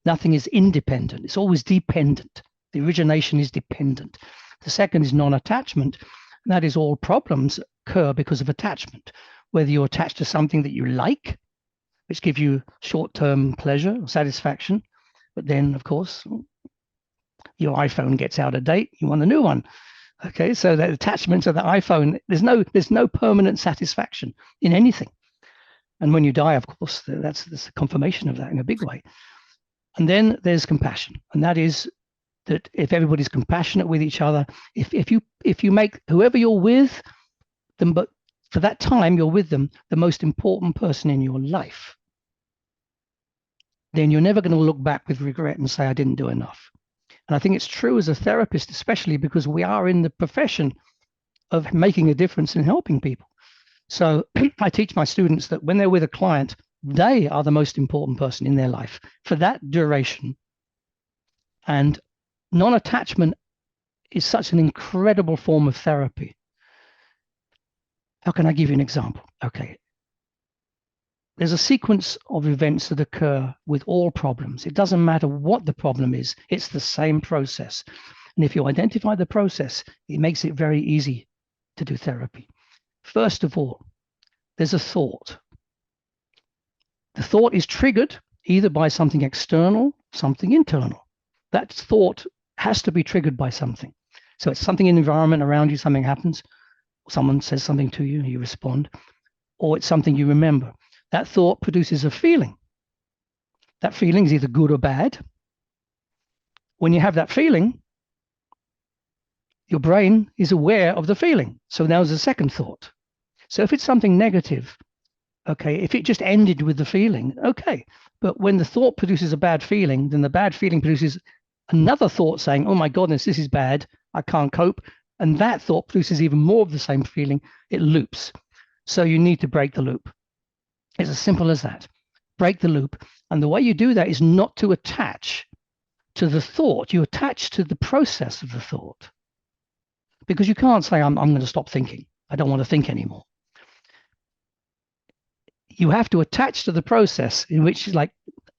Nothing is independent. It's always dependent. The origination is dependent. The second is non-attachment. That is, all problems occur because of attachment. Whether you're attached to something that you like, which gives you short-term pleasure or satisfaction, but then, of course, your iPhone gets out of date, you want a new one. Okay, so that attachment to the iPhone, there's no permanent satisfaction in anything. And when you die, of course, that's a confirmation of that in a big way. And then there's compassion, and that is that if everybody's compassionate with each other, if you make whoever you're with them, but for that time you're with them, the most important person in your life, then you're never going to look back with regret and say, I didn't do enough. And I think it's true as a therapist, especially because we are in the profession of making a difference and helping people. So I teach my students that when they're with a client, they are the most important person in their life for that duration. And non-attachment is such an incredible form of therapy. How can I give you an example? Okay. There's a sequence of events that occur with all problems. It doesn't matter what the problem is, it's the same process. And if you identify the process, it makes it very easy to do therapy. First of all, there's a thought. The thought is triggered either by something external, something internal. That thought has to be triggered by something. So it's something in the environment around you, something happens, someone says something to you, you respond, or it's something you remember. That thought produces a feeling. That feeling is either good or bad. When you have that feeling, your brain is aware of the feeling. So now there's a second thought. So if it's something negative, okay, if it just ended with the feeling, okay. But when the thought produces a bad feeling, then the bad feeling produces another thought saying, oh my goodness, this is bad, I can't cope. And that thought produces even more of the same feeling. It loops. So you need to break the loop. It's as simple as that. Break the loop. And the way you do that is not to attach to the thought. You attach to the process of the thought. Because you can't say, I'm going to stop thinking. I don't want to think anymore. You have to attach to the process in which, like,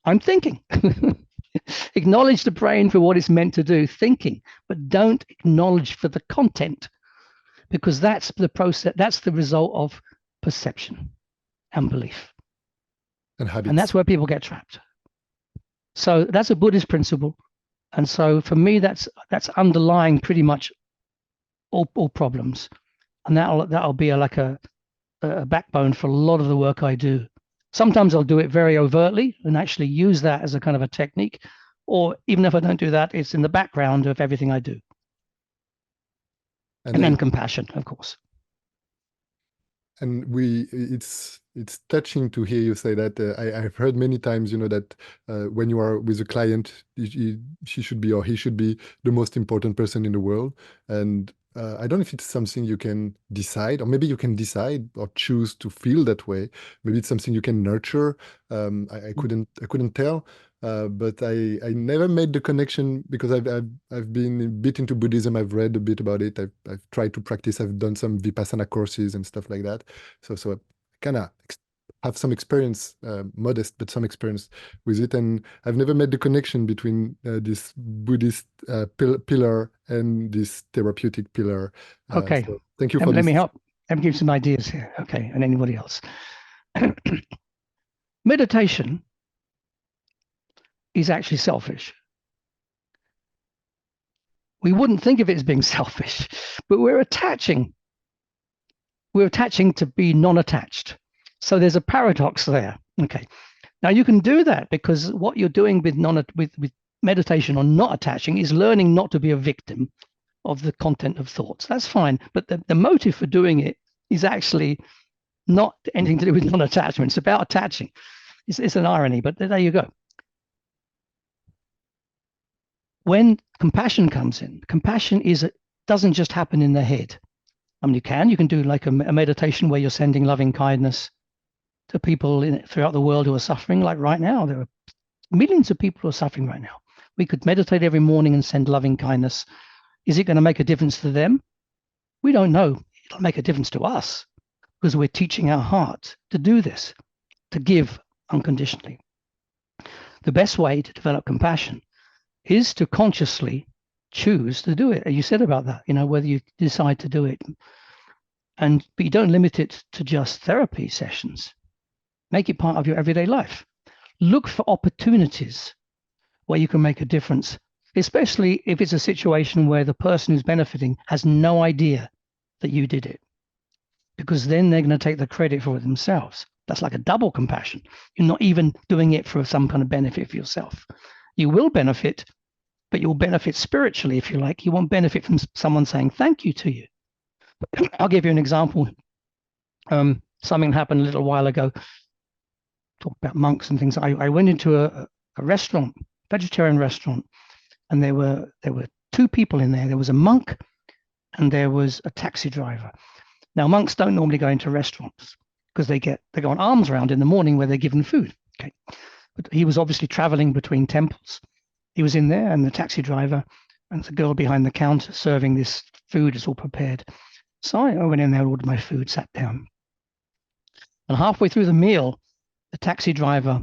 I'm thinking. Acknowledge the brain for what it's meant to do, thinking, but don't acknowledge for the content, because that's the process, that's the result of perception and belief. And habits. And that's where people get trapped. So that's a Buddhist principle. And so for me, that's underlying pretty much all problems. And that'll be like a backbone for a lot of the work I do. Sometimes I'll do it very overtly and actually use that as a kind of a technique. Or even if I don't do that, it's in the background of everything I do. And then compassion, of course. And it's touching to hear you say that. I've heard many times, that when you are with a client, she should be or he should be the most important person in the world. And I don't know if it's something you can decide, or maybe you can decide or choose to feel that way. Maybe it's something you can nurture. I couldn't tell. but I never made the connection because I've been a bit into Buddhism. I've read a bit about it. I've tried to practice. I've done some Vipassana courses and stuff like that. So I kind of have some experience, modest, but some experience with it. And I've never made the connection between this Buddhist pillar and this therapeutic pillar. Okay, So thank you for let this. me help. Let me give you some ideas here. Okay, and anybody else. Meditation is actually selfish. We wouldn't think of it as being selfish, but we're attaching. We're attaching to be non-attached. So there's a paradox there. Okay. Now you can do that because what you're doing with meditation on not attaching is learning not to be a victim of the content of thoughts. That's fine. But the motive for doing it is actually not anything to do with non-attachment. It's about attaching. It's an irony, but there you go. When compassion comes in, compassion doesn't just happen in the head. I mean, you can do like a meditation where you're sending loving kindness to people throughout the world who are suffering. Like right now, there are millions of people who are suffering right now. We could meditate every morning and send loving kindness. Is it going to make a difference to them? We don't know. It'll make a difference to us because we're teaching our heart to do this, to give unconditionally. The best way to develop compassion is to consciously choose to do it. You said about that, whether you decide to do it. But you don't limit it to just therapy sessions. Make it part of your everyday life. Look for opportunities where you can make a difference, especially if it's a situation where the person who's benefiting has no idea that you did it, because then they're going to take the credit for it themselves. That's like a double compassion. You're not even doing it for some kind of benefit for yourself. You will benefit, but you'll benefit spiritually, if you like. You won't benefit from someone saying thank you to you. I'll give you an example. Something happened a little while ago. Talk about monks and things. I went into a restaurant, vegetarian restaurant, and there were two people in there. There was a monk and there was a taxi driver. Now, monks don't normally go into restaurants because they go on alms round in the morning where they're given food. Okay, but he was obviously traveling between temples. He was in there, and the taxi driver and the girl behind the counter serving this food is all prepared. So I went in there, ordered my food, sat down. And halfway through the meal, the taxi driver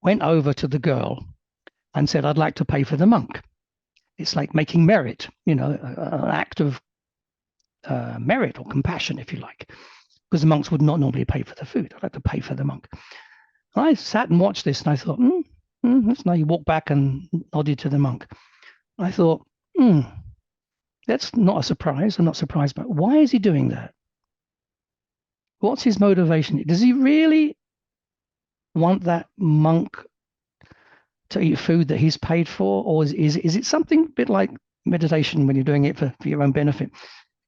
went over to the girl and said, "I'd like to pay for the monk." It's like making merit, an act of merit or compassion, if you like, because the monks would not normally pay for the food. I'd like to pay for the monk. And I sat and watched this, and I thought, that's nice. You walked back and nodded to the monk. I thought, that's not a surprise. I'm not surprised, but why is he doing that? What's his motivation? Does he really want that monk to eat food that he's paid for? Or is it something a bit like meditation when you're doing it for your own benefit?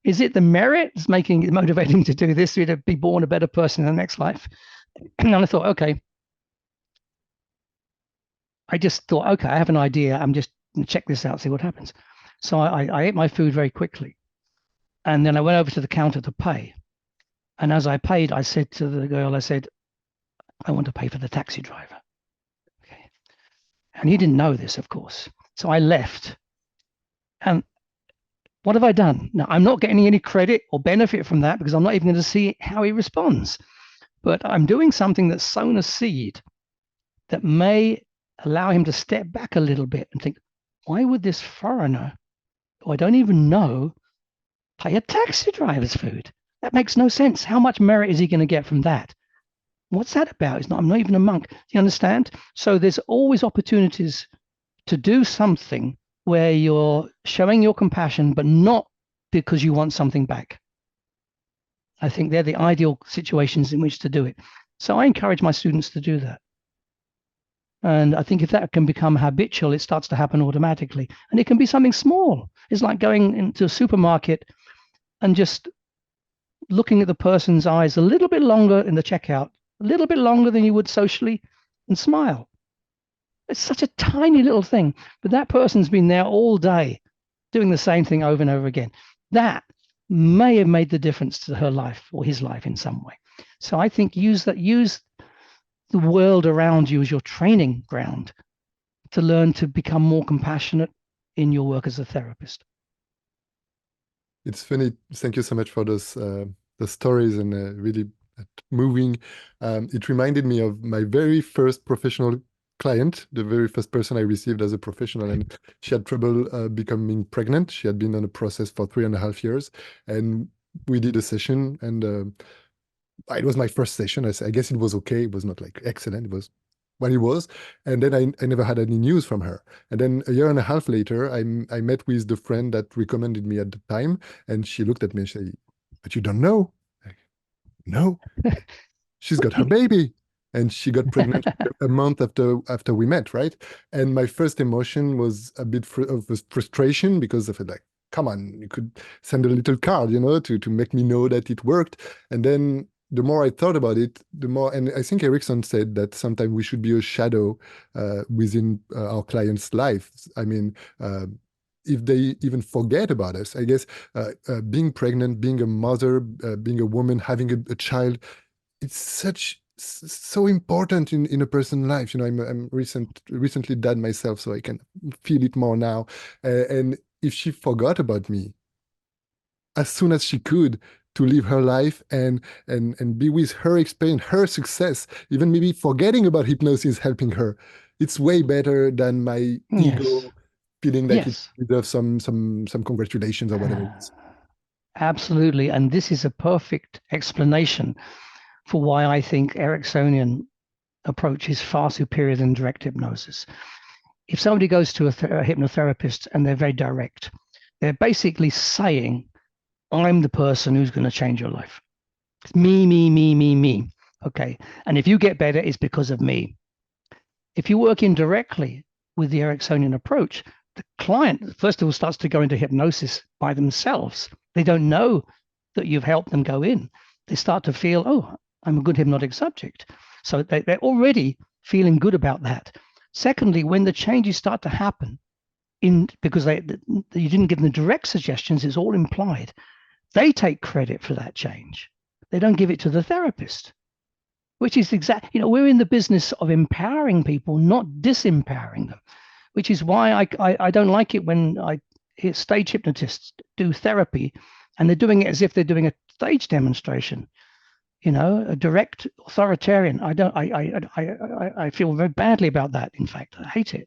Is it the merit that's making it motivating to do this, to be born a better person in the next life? And I thought, okay. I just thought, okay, I have an idea. I'm just going to check this out, see what happens. So I ate my food very quickly. And then I went over to the counter to pay. And as I paid, I said to the girl, I want to pay for the taxi driver. Okay. And he didn't know this, of course. So I left. And what have I done? Now, I'm not getting any credit or benefit from that because I'm not even going to see how he responds. But I'm doing something that's sown a seed that may allow him to step back a little bit and think, why would this foreigner, who I don't even know, pay a taxi driver's food? That makes no sense. How much merit is he going to get from that? What's that about? I'm not even a monk. Do you understand? So there's always opportunities to do something where you're showing your compassion, but not because you want something back. I think they're the ideal situations in which to do it. So I encourage my students to do that. And I think if that can become habitual, it starts to happen automatically. And it can be something small. It's like going into a supermarket and just looking at the person's eyes a little bit longer in the checkout, a little bit longer than you would socially, and smile. It's such a tiny little thing, but that person's been there all day doing the same thing over and over again. That may have made the difference to her life or his life in some way. So I think use the world around you as your training ground to learn to become more compassionate in your work as a therapist. It's funny. Thank you so much for those the stories and really moving. It reminded me of my very first professional client, the very first person I received as a professional, and she had trouble becoming pregnant. She had been on a process for 3.5 years, and we did a session, and it was my first session. I guess it was okay. It was not like excellent. It was what it was. And then I never had any news from her. And then a year and a half later, I met with the friend that recommended me at the time. And she looked at me and said, "But you don't know." Like, no, she's got her baby. And she got pregnant a month after we met, right? And my first emotion was a bit of frustration because I felt like, come on, you could send a little card, to make me know that it worked. And then the more I thought about it, the more, and I think Erickson said that sometimes we should be a shadow within our client's life. I mean, if they even forget about us, I guess being pregnant, being a mother, being a woman, having a child, it's so important in a person's life. I'm recently dad myself, so I can feel it more now. And if she forgot about me as soon as she could to live her life and be with her experience, her success, even maybe forgetting about hypnosis helping her, it's way better than my ego feeling like it deserves some congratulations or whatever it is. Absolutely. And this is a perfect explanation for why I think Ericksonian approach is far superior than direct hypnosis. If somebody goes to a hypnotherapist and they're very direct, they're basically saying, I'm the person who's going to change your life. It's me, me, me, me, me. Okay. And if you get better, it's because of me. If you work indirectly with the Ericksonian approach, the client, first of all, starts to go into hypnosis by themselves. They don't know that you've helped them go in. They start to feel, oh, I'm a good hypnotic subject. So they're already feeling good about that. Secondly, when the changes start to happen, because you didn't give them the direct suggestions, it's all implied. They take credit for that change. They don't give it to the therapist, which is we're in the business of empowering people, not disempowering them, which is why I don't like it when I hear stage hypnotists do therapy and they're doing it as if they're doing a stage demonstration. A direct authoritarian. I feel very badly about that. In fact, I hate it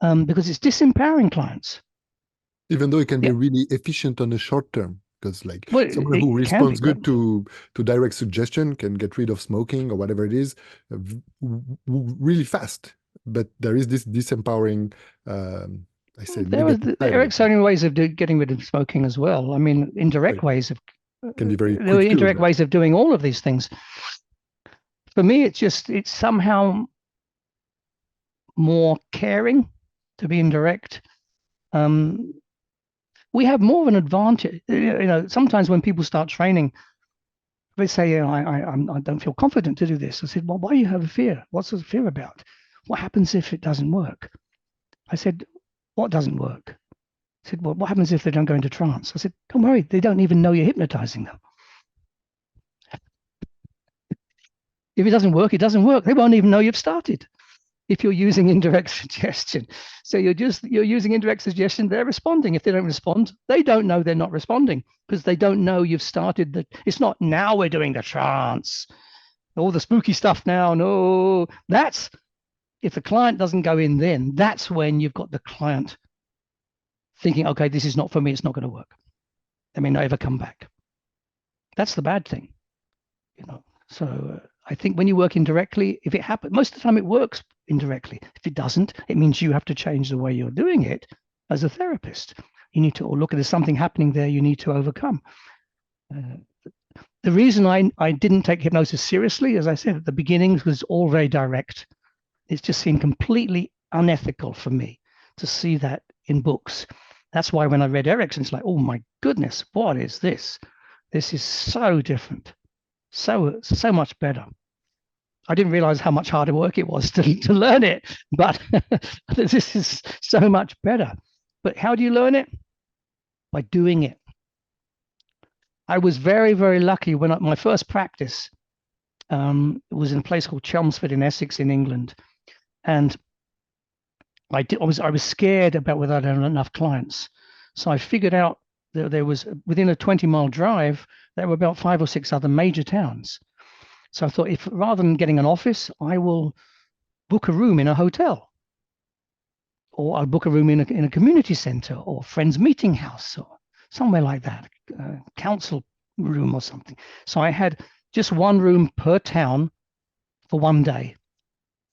because it's disempowering clients. Even though it can be really efficient on the short term, because someone who responds good to direct suggestion can get rid of smoking or whatever it is really fast. But there is this disempowering. I say there are the Ericksonian ways of getting rid of smoking as well. I mean, indirect ways of. Can be very quick. There are indirect ways of doing all of these things. For me, it's somehow more caring to be indirect. We have more of an advantage. Sometimes when people start training, they say, I don't feel confident to do this. I said, well, why do you have a fear? What's the fear about? What happens if it doesn't work? I said, what doesn't work? I said, well, what happens if they don't go into trance? I said, don't worry, they don't even know you're hypnotizing them. If it doesn't work, it doesn't work. They won't even know you've started if you're using indirect suggestion. So you're using indirect suggestion, they're responding. If they don't respond, they don't know they're not responding because they don't know you've started. It's not now we're doing the trance, all the spooky stuff now. No, that's if the client doesn't go in then, that's when you've got the client thinking, okay, this is not for me, it's not going to work. They may not ever come back. That's the bad thing, So I think when you work indirectly, if it happens, most of the time it works indirectly. If it doesn't, it means you have to change the way you're doing it as a therapist. You need to look at there's something happening there you need to overcome. The reason I didn't take hypnosis seriously, as I said at the beginning, was all very direct. It just seemed completely unethical for me to see that in books. That's why when I read Erickson, it's like, oh my goodness, what is this? This is so different, so much better. I didn't realize how much harder work it was to learn it, but this is so much better. But how do you learn it? By doing it. I was very, very lucky when my first practice was in a place called Chelmsford in Essex in England. And I was scared about whether I'd have enough clients. So I figured out that there was, within a 20-mile drive, there were about 5 or 6 other major towns. So I thought, if rather than getting an office, I will book a room in a hotel, or I'll book a room in a community center or friend's meeting house or somewhere like that, council room or something. So I had just one room per town for one day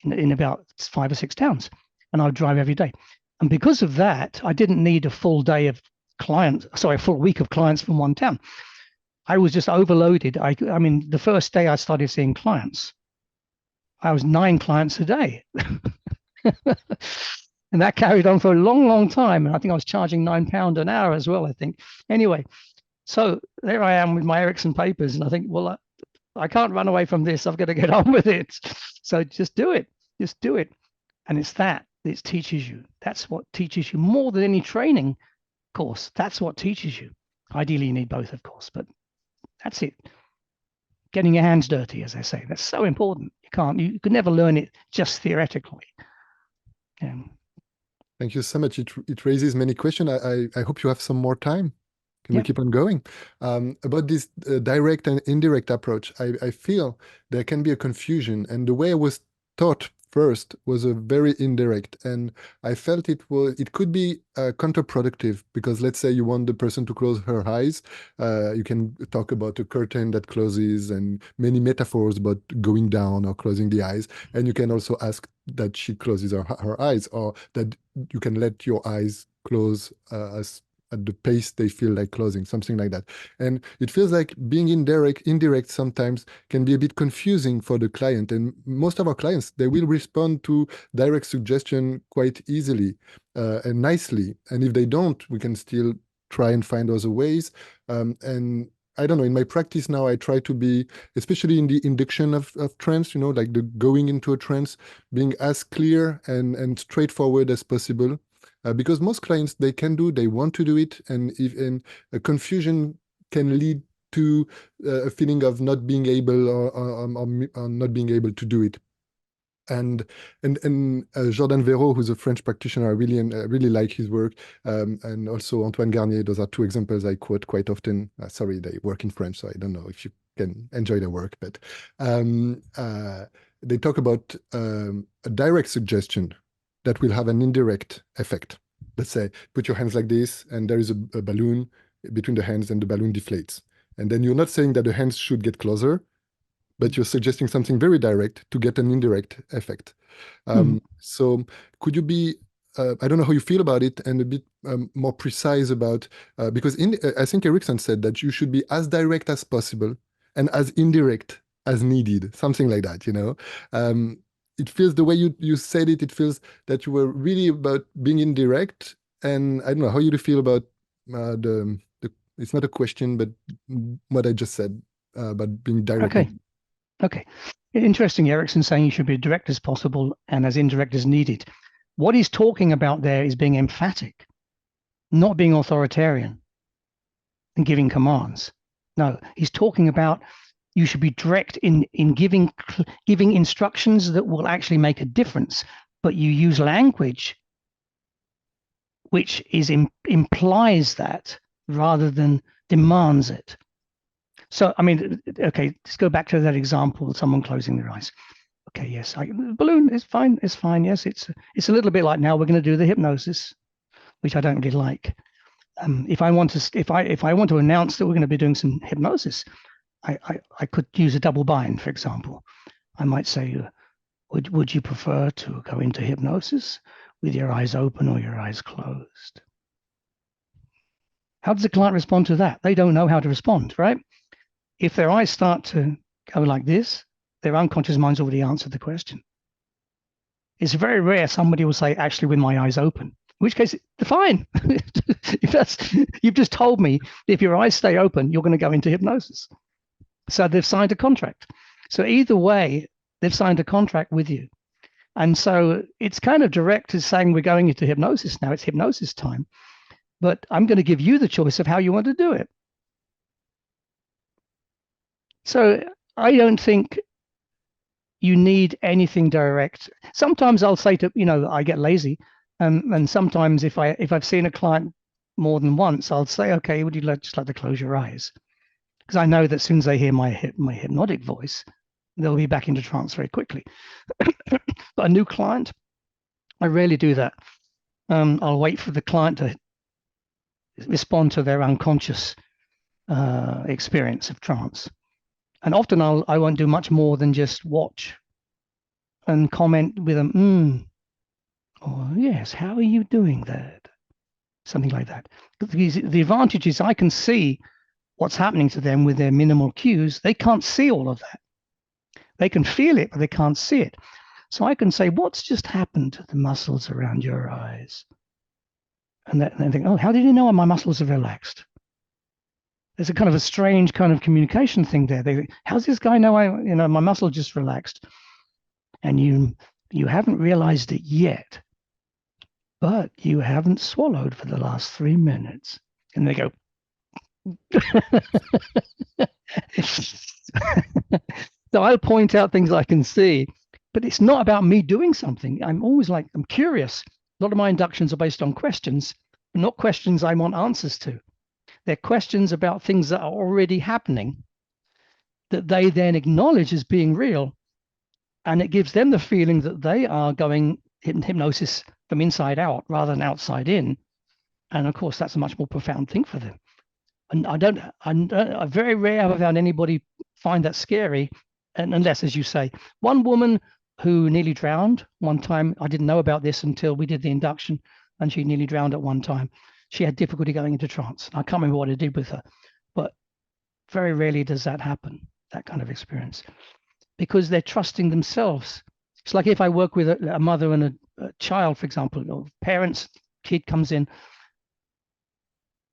in about 5 or 6 towns, and I would drive every day. And because of that, I didn't need a full day of a full week of clients from one town. I was just overloaded. I mean, the first day I started seeing clients, I was 9 clients a day. And that carried on for a long, long time. And I think I was charging £9 an hour as well, I think. Anyway, so there I am with my Erickson papers. And I think, well, I can't run away from this. I've got to get on with it. So just do it. Just do it. And it's that teaches you. That's what teaches you more than any training course. That's what teaches you. Ideally, you need both, of course, but that's it. Getting your hands dirty, as I say, that's so important. You could never learn it just theoretically. Thank you so much. It raises many questions. I hope you have some more time. Can we keep on going? About this direct and indirect approach, I feel there can be a confusion, and the way I was taught first was a very indirect, and I felt it could be counterproductive, because let's say you want the person to close her eyes, you can talk about a curtain that closes and many metaphors about going down or closing the eyes, and you can also ask that she closes her eyes, or that you can let your eyes close at the pace they feel like closing, something like that. And it feels like being indirect sometimes can be a bit confusing for the client. And most of our clients, they will respond to direct suggestion quite easily and nicely. And if they don't, we can still try and find other ways. And I don't know, in my practice now, I try to be, especially in the induction of trance, like the going into a trance, being as clear and straightforward as possible. Because most clients, they want to do it, and a confusion can lead to a feeling of not being able or not being able to do it. And Jordan Véro, who's a French practitioner, I really like his work, and also Antoine Garnier. Those are 2 examples I quote quite often. Sorry, they work in French, so I don't know if you can enjoy their work, but they talk about a direct suggestion that will have an indirect effect. Let's say, put your hands like this, and there is a balloon between the hands, and the balloon deflates. And then you're not saying that the hands should get closer, but you're suggesting something very direct to get an indirect effect. So could you be, I don't know how you feel about it, and a bit more precise about, because I think Erickson said that you should be as direct as possible and as indirect as needed, something like that, it feels, the way you said it, it feels that you were really about being indirect. And I don't know how you feel about the it's not a question, but what I just said about being direct. Okay. Interesting. Erickson saying you should be as direct as possible and as indirect as needed. What he's talking about there is being emphatic, not being authoritarian and giving commands. No, he's talking about you should be direct in giving instructions that will actually make a difference, but you use language which implies that rather than demands it. So, I mean, okay, let's go back to that example of someone closing their eyes. Okay, yes, the balloon is fine. It's fine. Yes, it's a little bit like, now we're going to do the hypnosis, which I don't really like. If I want to announce that we're going to be doing some hypnosis, I could use a double bind, for example. I might say, would you prefer to go into hypnosis with your eyes open or your eyes closed? How does the client respond to that? They don't know how to respond, right? If their eyes start to go like this, their unconscious mind's already answered the question. It's very rare somebody will say, actually, with my eyes open, in which case, fine. You've just told me if your eyes stay open, you're going to go into hypnosis. So they've signed a contract. So either way, they've signed a contract with you. And so it's kind of direct as saying we're going into hypnosis now. It's hypnosis time. But I'm going to give you the choice of how you want to do it. So I don't think you need anything direct. Sometimes I'll say to, I get lazy. And sometimes if I've seen a client more than once, I'll say, okay, would you just like to close your eyes? Because I know that as soon as they hear my hypnotic voice, they'll be back into trance very quickly. But a new client, I rarely do that. I'll wait for the client to respond to their unconscious experience of trance. And often I won't do much more than just watch and comment with them, or yes, how are you doing that? Something like that. The advantage is I can see what's happening to them with their minimal cues. They can't see all of that. They can feel it, but they can't see it. So I can say, what's just happened to the muscles around your eyes? And they think, oh, how did you know my muscles are relaxed? There's a kind of a strange kind of communication thing there. They think, how's this guy know my muscle just relaxed? And you haven't realized it yet, but you haven't swallowed for the last 3 minutes. And they go, so I'll point out things I can see, but it's not about me doing something. I'm always like, I'm curious. A lot of my inductions are based on questions, but not questions I want answers to. They're questions about things that are already happening that they then acknowledge as being real. And it gives them the feeling that they are going hypnosis from inside out rather than outside in. And of course, that's a much more profound thing for them. And I very rare have I found anybody find that scary, and unless, as you say, one woman who nearly drowned one time. I didn't know about this until we did the induction, and she nearly drowned at one time. She had difficulty going into trance. I can't remember what I did with her, but very rarely does that happen, that kind of experience, because they're trusting themselves. It's like if I work with a mother and a child, for example, or parents, kid comes in.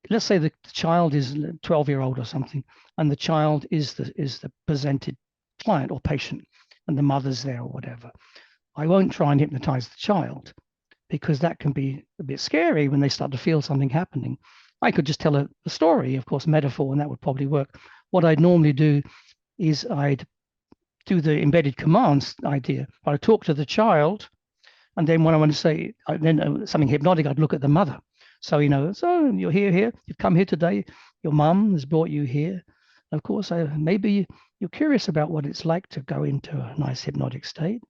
Let's say the child is 12-year-old or something, and the child is the presented client or patient, and the mother's there or whatever. I won't try and hypnotize the child, because that can be a bit scary when they start to feel something happening. I could just tell a story, of course, metaphor, and that would probably work. What I'd normally do is I'd do the embedded commands idea. I'd talk to the child, and then when I want to say something hypnotic, I'd look at the mother. So, so you're here, you've come here today, your mum has brought you here. Of course, maybe you're curious about what it's like to go into a nice hypnotic state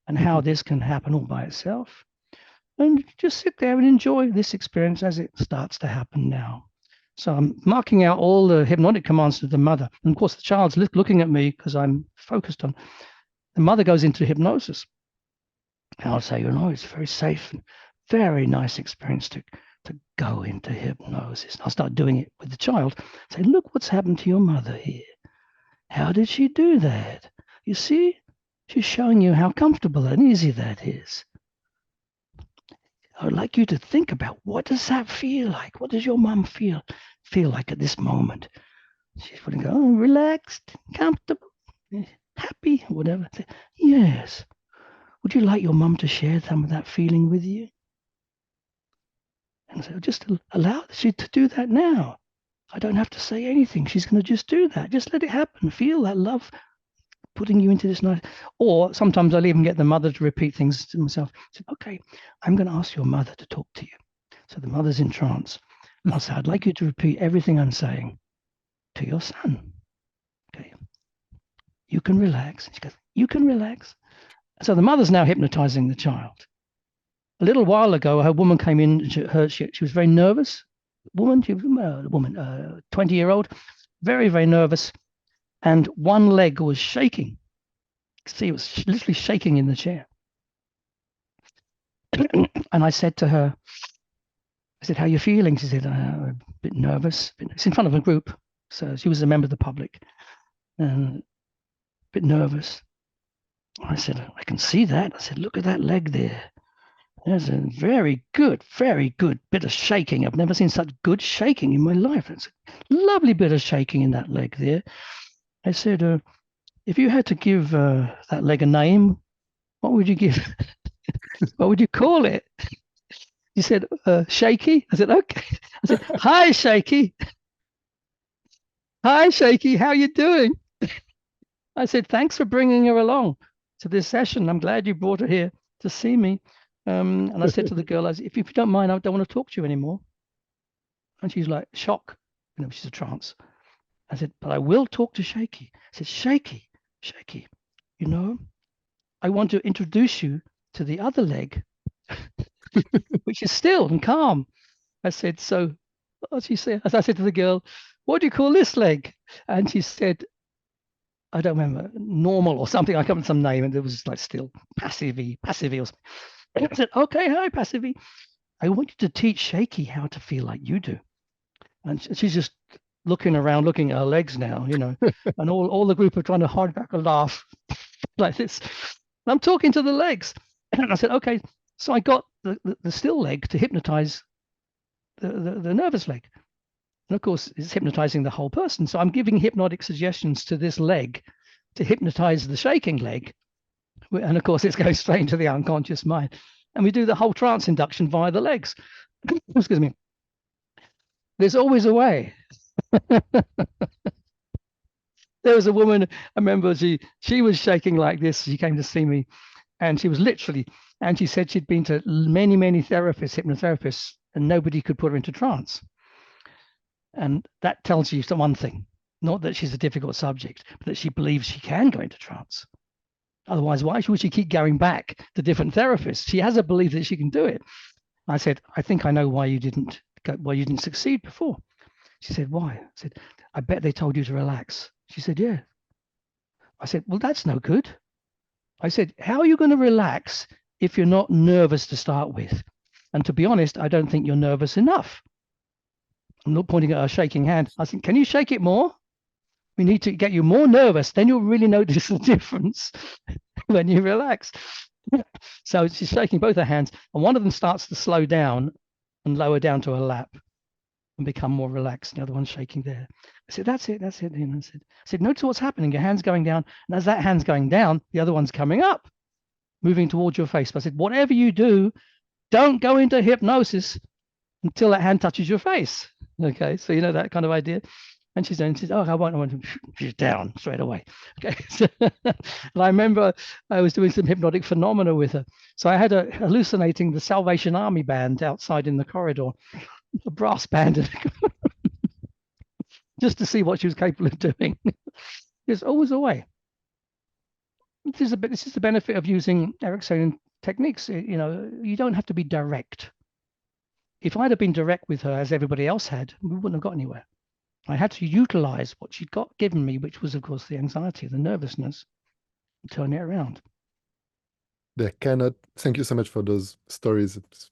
and how this can happen all by itself. And just sit there and enjoy this experience as it starts to happen now. So I'm marking out all the hypnotic commands to the mother. And of course, the child's looking at me because I'm focused on. The mother goes into hypnosis. And I'll say, it's very safe and very nice experience to go into hypnosis. I'll start doing it with the child. Say, look what's happened to your mother here. How did she do that? You see, she's showing you how comfortable and easy that is. I would like you to think about, what does that feel like? What does your mum feel like at this moment? She's putting, relaxed, comfortable, happy, whatever. Yes. Would you like your mum to share some of that feeling with you? And so just allow she to do that now. I don't have to say anything. She's going to just do that. Just let it happen. Feel that love putting you into this nice. Or sometimes I'll even get the mother to repeat things to myself. Say, okay, I'm going to ask your mother to talk to you. So the mother's in trance. I'll say, I'd like you to repeat everything I'm saying to your son. Okay. You can relax. She goes, you can relax. So the mother's now hypnotizing the child. A little while ago, her woman came in. She was very nervous. Woman, 20-year-old, very, very nervous. And one leg was shaking. See, it was literally shaking in the chair. And I said to her, how are you feeling? She said, a bit nervous. It's in front of a group. So she was a member of the public. And a bit nervous. I said, I can see that. I said, look at that leg there. There's a very good bit of shaking. I've never seen such good shaking in my life. It's a lovely bit of shaking in that leg there. I said, if you had to give that leg a name, what would you give? What would you call it? He said, Shaky. I said, okay. I said, hi, Shaky. Hi, Shaky. How you doing? I said, thanks for bringing her along to this session. I'm glad you brought her here to see me. And I said to the girl, if you don't mind, I don't want to talk to you anymore. And she's like, shock. She's a trance. I said, but I will talk to Shaky. I said, Shaky, Shaky, I want to introduce you to the other leg, which is still and calm. I said, so she said, as I said to the girl, what do you call this leg? And she said, I don't remember, normal or something. I can't remember some name, and it was like still passive or something. And I said, okay, hi, passive. I want you to teach Shaky how to feel like you do. And she's just looking around, looking at her legs now, and all the group are trying to hold back a laugh like this. And I'm talking to the legs. And I said, okay. So I got the still leg to hypnotize the nervous leg. And of course, it's hypnotizing the whole person. So I'm giving hypnotic suggestions to this leg to hypnotize the shaking leg. And of course, it's going straight into the unconscious mind. And we do the whole trance induction via the legs. Excuse me. There's always a way. There was a woman, I remember she was shaking like this. She came to see me, and she was literally, and she said she'd been to many, many therapists, hypnotherapists, and nobody could put her into trance. And that tells you one thing, not that she's a difficult subject, but that she believes she can go into trance. Otherwise, why would she keep going back to different therapists? She has a belief that she can do it. I said, I think I know why you didn't succeed before. She said, why? I said, I bet they told you to relax. She said, yeah. I said, well, that's no good. I said, how are you going to relax if you're not nervous to start with? And to be honest, I don't think you're nervous enough. I'm not pointing at her shaking hand. I said, can you shake it more? We need to get you more nervous. Then you'll really notice the difference when you relax. So she's shaking both her hands, and one of them starts to slow down and lower down to her lap and become more relaxed. The other one's shaking there. I said, that's it. And I said, notice what's happening. Your hand's going down. And as that hand's going down, the other one's coming up, moving towards your face. But I said, whatever you do, don't go into hypnosis until that hand touches your face. Okay, so that kind of idea. And she said, oh, I want to, she's down straight away. Okay. And I remember I was doing some hypnotic phenomena with her. So I had her hallucinating the Salvation Army band outside in the corridor, a brass band, just to see what she was capable of doing. There's always a way. This is the benefit of using ericksonian techniques. You don't have to be direct. If I'd have been direct with her as everybody else had, we wouldn't have got anywhere. I had to utilize what she'd got given me, which was, of course, the anxiety, the nervousness, and turn it around. Thank you so much for those stories. It's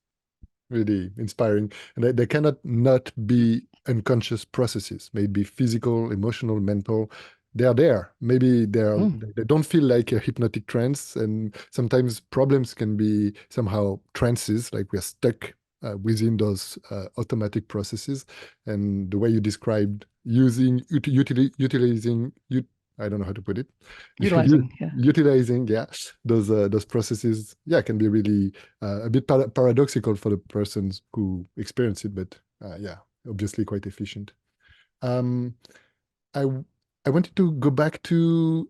really inspiring. And they cannot not be unconscious processes, maybe physical, emotional, mental. They are there. Maybe they don't feel like a hypnotic trance. And sometimes problems can be somehow trances, like we're stuck within those automatic processes. And the way you described utilizing, I don't know how to put it. Utilizing, yeah, those processes, yeah, can be really a bit paradoxical for the persons who experience it, but yeah, obviously quite efficient. I wanted to go back to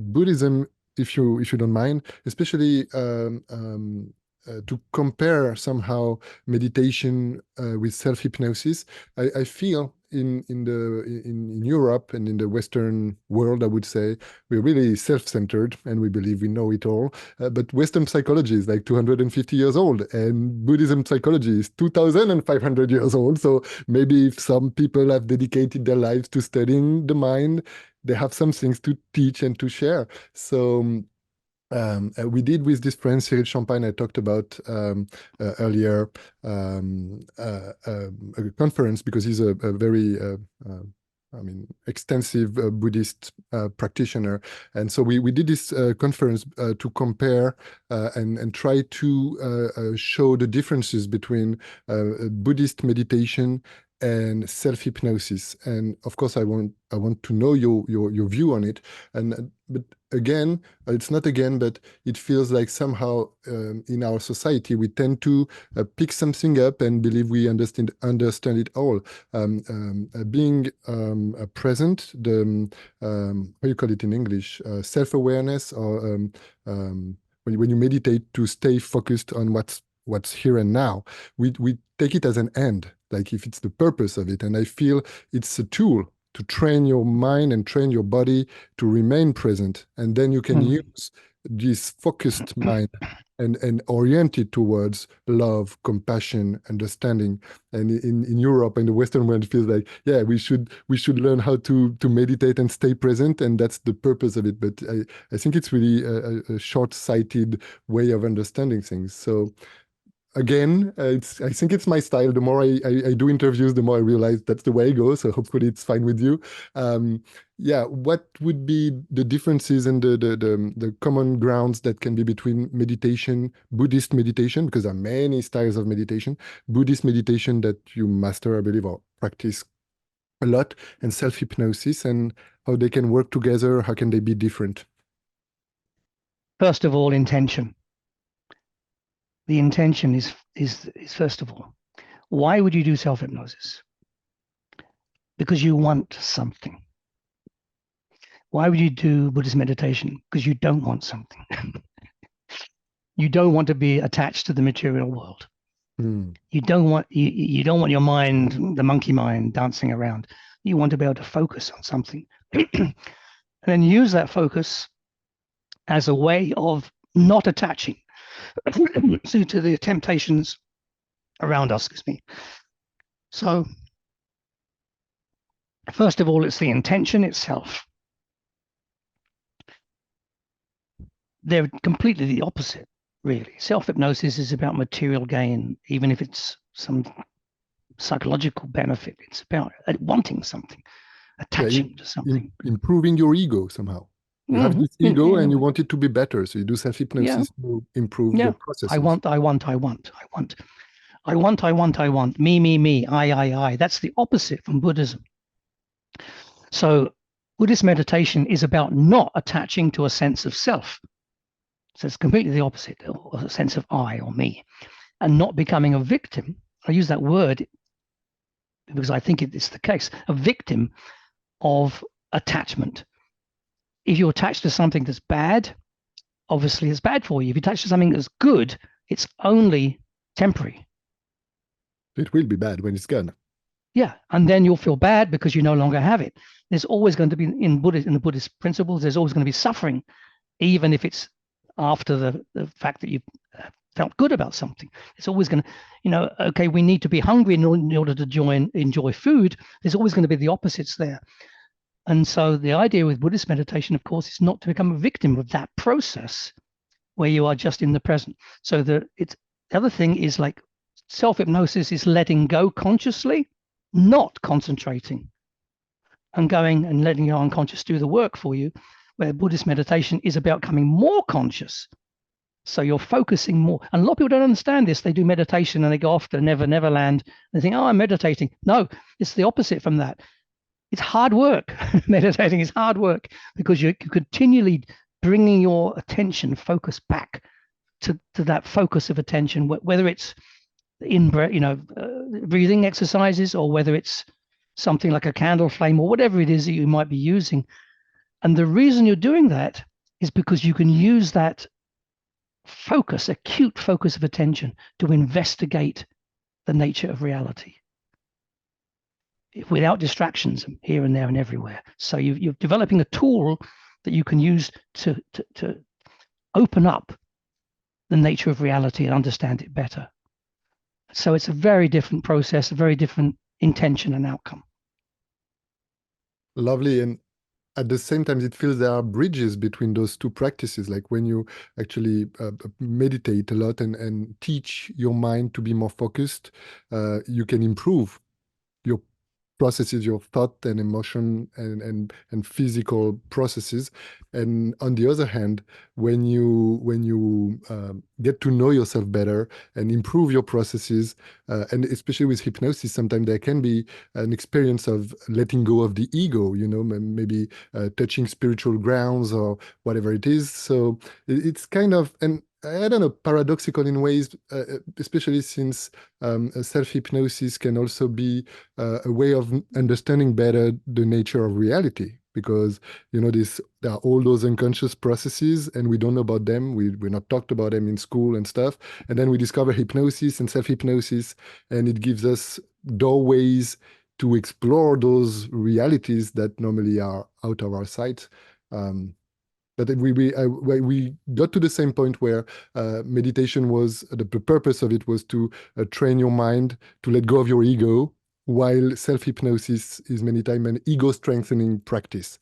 Buddhism, if you don't mind, especially to compare somehow meditation with self-hypnosis. I feel in Europe and in the Western world, I would say, we're really self-centered and we believe we know it all. But Western psychology is like 250 years old, and Buddhism psychology is 2,500 years old. So maybe if some people have dedicated their lives to studying the mind, they have some things to teach and to share. So we did with this friend Cyril Champagne I talked about earlier a conference, because he's a very extensive Buddhist practitioner, and so we did this conference to compare and try to show the differences between Buddhist meditation and self-hypnosis. And of course, I want to know your view on it. And but again, it's not again, but it feels like somehow in our society we tend to pick something up and believe we understand it all. Being present, the how you call it in English, self-awareness, or when you meditate to stay focused on what's here and now, we take it as an end, like if it's the purpose of it. And I feel it's a tool to train your mind and train your body to remain present. And then you can use this focused mind and orient it towards love, compassion, understanding. And in Europe and the Western world, it feels like, yeah, we should learn how to meditate and stay present, and that's the purpose of it. But I think it's really a short-sighted way of understanding things. So again, I think it's my style. The more I do interviews, the more I realize that's the way I go. So hopefully it's fine with you. Yeah, what would be the differences and the common grounds that can be between meditation, Buddhist meditation, because there are many styles of meditation, Buddhist meditation that you master, I believe, or practice a lot, and self-hypnosis, and how they can work together, how can they be different? First of all, intention. The intention is first of all, why would you do self-hypnosis? Because you want something. Why would you do Buddhist meditation? Because you don't want something. You don't want to be attached to the material world. You don't want your mind, the monkey mind, dancing around. You want to be able to focus on something. And then use that focus as a way of not attaching to the temptations around us. Excuse me. So, first of all, it's the intention itself. They're completely the opposite, really. Self-hypnosis is about material gain, even if it's some psychological benefit. It's about wanting something, attaching to something. Improving your ego somehow. You have this ego and you want it to be better. So you do self-hypnosis to improve your processes. I want. Me, I. That's the opposite from Buddhism. So Buddhist meditation is about not attaching to a sense of self. So it's completely the opposite, or a sense of I or me, and not becoming a victim. I use that word because I think it's the case, a victim of attachment. If you're attached to something that's bad, obviously it's bad for you. If you attach to something that's good, it's only temporary. It will be bad when it's gone. Yeah, and then you'll feel bad because you no longer have it. There's always going to be, in the Buddhist principles, there's always going to be suffering, even if it's after the fact that you felt good about something. It's always going to, okay, we need to be hungry in order to enjoy food. There's always going to be the opposites there. And so the idea with Buddhist meditation, of course, is not to become a victim of that process where you are just in the present. So the other thing is, like, self-hypnosis is letting go consciously, not concentrating, and going and letting your unconscious do the work for you, where Buddhist meditation is about becoming more conscious. So you're focusing more. And a lot of people don't understand this. They do meditation and they go off to never land. They think, oh, I'm meditating. No, it's the opposite from that. It's hard work. Meditating is hard work because you're continually bringing your attention, focus back to that focus of attention, whether it's in breathing exercises, or whether it's something like a candle flame, or whatever it is that you might be using. And the reason you're doing that is because you can use that focus, acute focus of attention, to investigate the nature of reality without distractions here and there and everywhere. So you're developing a tool that you can use to open up the nature of reality and understand it better. So it's a very different process, a very different intention and outcome. Lovely. And at the same time, it feels there are bridges between those two practices. Like when you actually meditate a lot and teach your mind to be more focused, you can improve your processes, your thought and emotion and physical processes. And on the other hand, when you get to know yourself better and improve your processes, and especially with hypnosis, sometimes there can be an experience of letting go of the ego, maybe touching spiritual grounds or whatever it is. So it's kind of, and I don't know, paradoxical in ways, especially since self-hypnosis can also be a way of understanding better the nature of reality. because there are all those unconscious processes and we don't know about them. We're not talked about them in school and stuff. And then we discover hypnosis and self-hypnosis, and it gives us doorways to explore those realities that normally are out of our sight. But we got to the same point where meditation was the purpose of it was to train your mind to let go of your ego, while self-hypnosis is many times an ego-strengthening practice.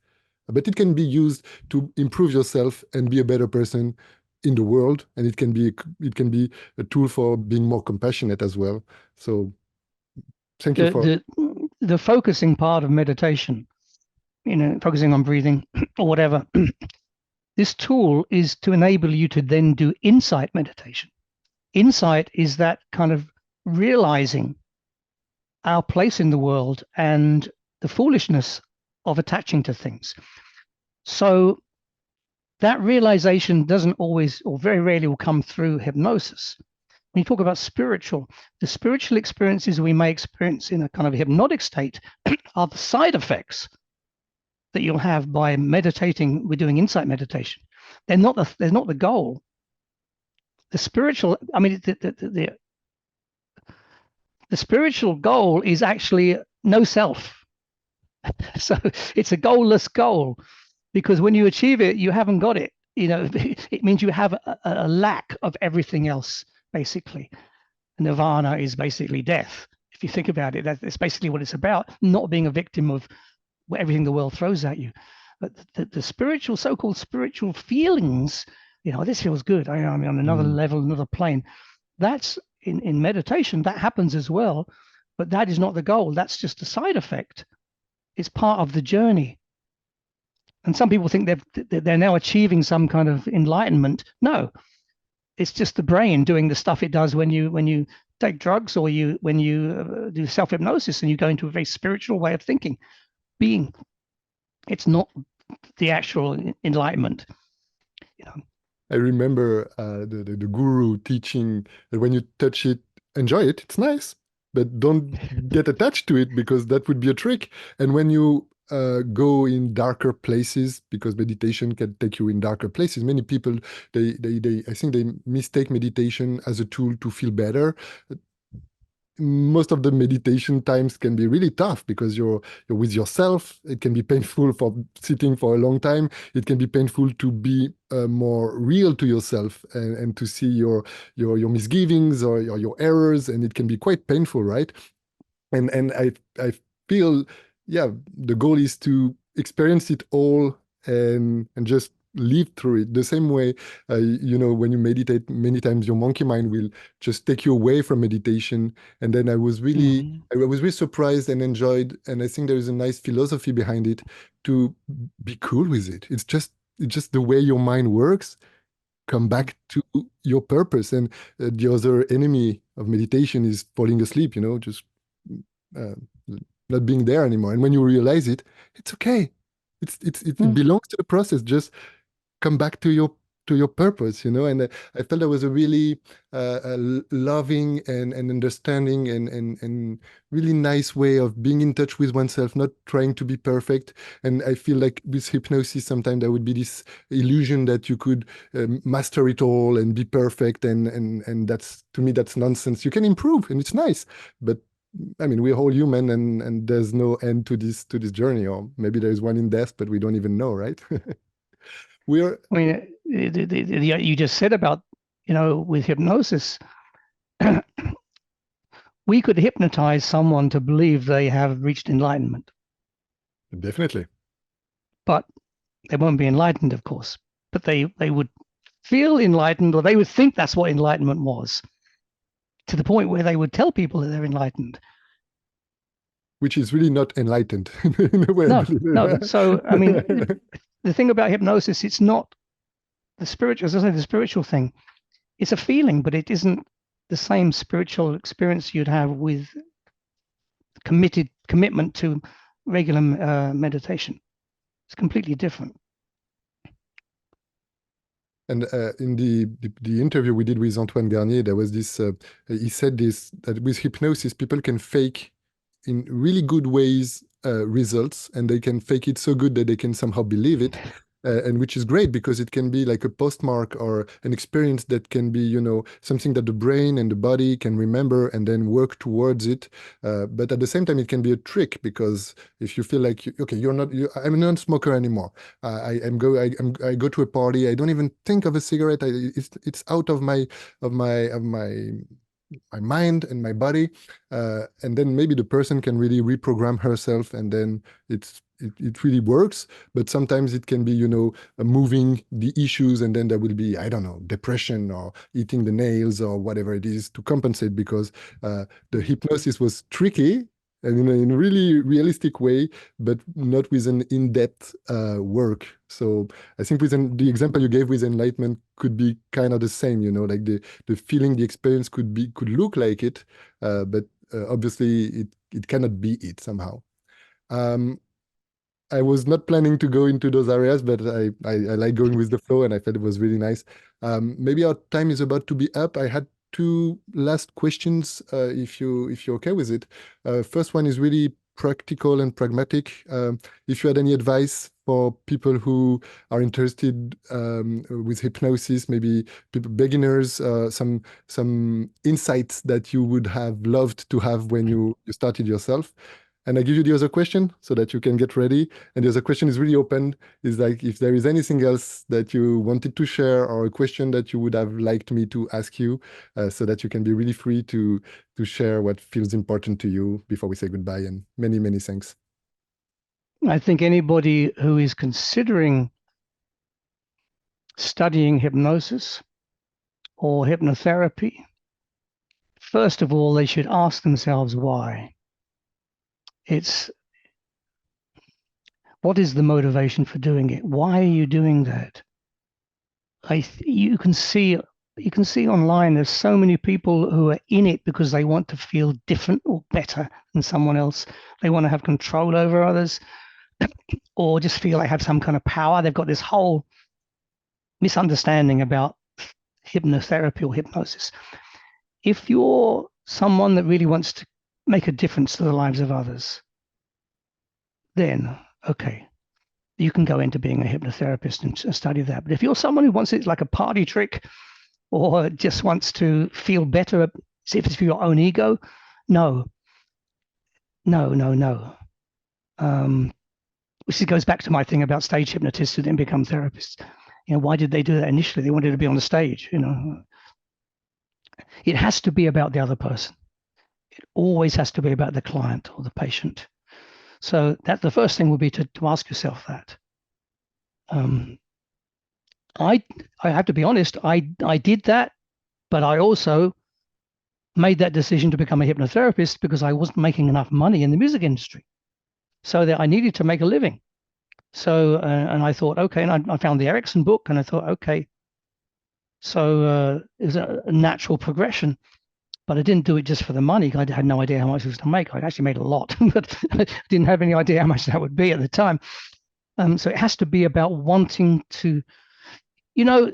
But it can be used to improve yourself and be a better person in the world, and it can be a tool for being more compassionate as well. So thank you for the focusing part of meditation, focusing on breathing or whatever. This tool is to enable you to then do insight meditation. Insight is that kind of realizing our place in the world and the foolishness of attaching to things. So that realization doesn't always, or very rarely, will come through hypnosis. When you talk about the spiritual experiences we may experience in a kind of hypnotic state are the side effects that you'll have by meditating. We're doing insight meditation. They're not the goal. The spiritual, I mean, the spiritual goal is actually no self. So it's a goalless goal, because when you achieve it, you haven't got it. It means you have a lack of everything else, basically. Nirvana is basically death. If you think about it, that's basically what it's about, not being a victim of everything the world throws at you. But the spiritual, so-called spiritual feelings, this feels good. I'm on another level, another plane. That's in meditation, that happens as well, but that is not the goal. That's just a side effect. It's part of the journey. And some people think they're now achieving some kind of enlightenment. No, it's just the brain doing the stuff it does when you take drugs, or when you do self-hypnosis and you go into a very spiritual way of thinking, being. It's not the actual enlightenment. I remember the guru teaching that when you touch it, enjoy it, it's nice, but don't get attached to it, because that would be a trick. And when you go in darker places, because meditation can take you in darker places, many people, I think they mistake meditation as a tool to feel better. Most of the meditation times can be really tough because you're with yourself. It can be painful for sitting for a long time. It can be painful to be more real to yourself, and to see your misgivings or your errors, and it can be quite painful, right? And I feel, yeah, the goal is to experience it all and just live through it the same way. When you meditate, many times your monkey mind will just take you away from meditation. And then I was really surprised and enjoyed, and I think there is a nice philosophy behind it, to be cool with it. It's just the way your mind works. Come back to your purpose. And the other enemy of meditation is falling asleep, just not being there anymore. And when you realize it, it's okay. It belongs to the process. Just come back to your purpose, And I felt that was a really loving and understanding and really nice way of being in touch with oneself, not trying to be perfect. And I feel like with hypnosis, sometimes there would be this illusion that you could master it all and be perfect, and that's, to me, that's nonsense. You can improve, and it's nice, but I mean, we're all human, and there's no end to this journey, or maybe there's one in death, but we don't even know, right? I mean, you just said about, with hypnosis, we could hypnotize someone to believe they have reached enlightenment. Definitely. But they won't be enlightened, of course. But they would feel enlightened, or they would think that's what enlightenment was, to the point where they would tell people that they're enlightened. Which is really not enlightened in a way. No. So, I mean, the thing about hypnosis, it's not the spiritual, as I say, the spiritual thing. It's a feeling, but it isn't the same spiritual experience you'd have with commitment to regular meditation. It's completely different. And in the interview we did with Antoine Garnier, there was this, he said this, that with hypnosis, people can fake in really good ways results, and they can fake it so good that they can somehow believe it. And which is great because it can be like a postmark or an experience that can be, something that the brain and the body can remember and then work towards it. But at the same time, it can be a trick because if you feel like, okay, I'm a non-smoker anymore. I go to a party. I don't even think of a cigarette. It's out of my mind and my body, and then maybe the person can really reprogram herself, and then it really works. But sometimes it can be, moving the issues, and then there will be, I don't know, depression or eating the nails or whatever it is to compensate because the hypnosis was tricky and in a really realistic way, but not with an in-depth work. So I think the example you gave with enlightenment could be kind of the same, like the feeling, the experience could look like it, but obviously it cannot be it somehow. I was not planning to go into those areas, but I like going with the flow, and I felt it was really nice. Maybe our time is about to be up. I had two last questions, if you're okay with it. First one is really practical and pragmatic. If you had any advice for people who are interested with hypnosis, maybe people, beginners, some insights that you would have loved to have when you started yourself. And I give you the other question so that you can get ready. And the other question is really open. Is like if there is anything else that you wanted to share or a question that you would have liked me to ask you, so that you can be really free to share what feels important to you before we say goodbye. And many, many thanks. I think anybody who is considering studying hypnosis or hypnotherapy, first of all, they should ask themselves why. What is the motivation for doing it? Why are you doing that? You can see online there's so many people who are in it because they want to feel different or better than someone else. They want to have control over others or just feel they have some kind of power. They've got this whole misunderstanding about hypnotherapy or hypnosis. If you're someone that really wants to make a difference to the lives of others, then okay, you can go into being a hypnotherapist and study that. But if you're someone who wants it like a party trick or just wants to feel better, see if it's for your own ego, no. Which goes back to my thing about stage hypnotists who then become therapists. Why did they do that initially? They wanted to be on the stage. It has to be about the other person. It always has to be about the client or the patient. So that the first thing would be to ask yourself that. I have to be honest, I did that, but I also made that decision to become a hypnotherapist because I wasn't making enough money in the music industry. So that I needed to make a living. So, and I thought, okay, and I found the Erickson book and I thought, okay, so it was a natural progression. But I didn't do it just for the money. I had no idea how much it was to make. I actually made a lot, but I didn't have any idea how much that would be at the time. So it has to be about wanting to,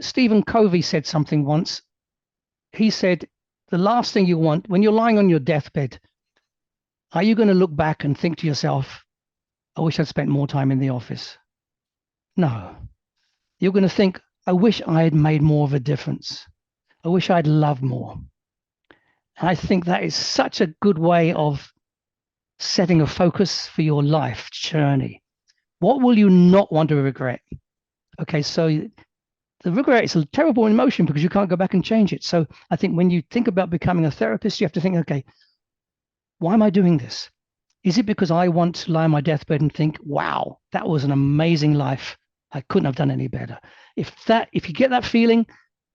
Stephen Covey said something once. He said, the last thing you want when you're lying on your deathbed, are you going to look back and think to yourself, I wish I'd spent more time in the office? No. You're going to think, I wish I had made more of a difference. I wish I'd loved more. And I think that is such a good way of setting a focus for your life journey. What will you not want to regret? Okay, so the regret is a terrible emotion because you can't go back and change it. So I think when you think about becoming a therapist, you have to think, okay, why am I doing this? Is it because I want to lie on my deathbed and think, wow, that was an amazing life. I couldn't have done any better. If you get that feeling,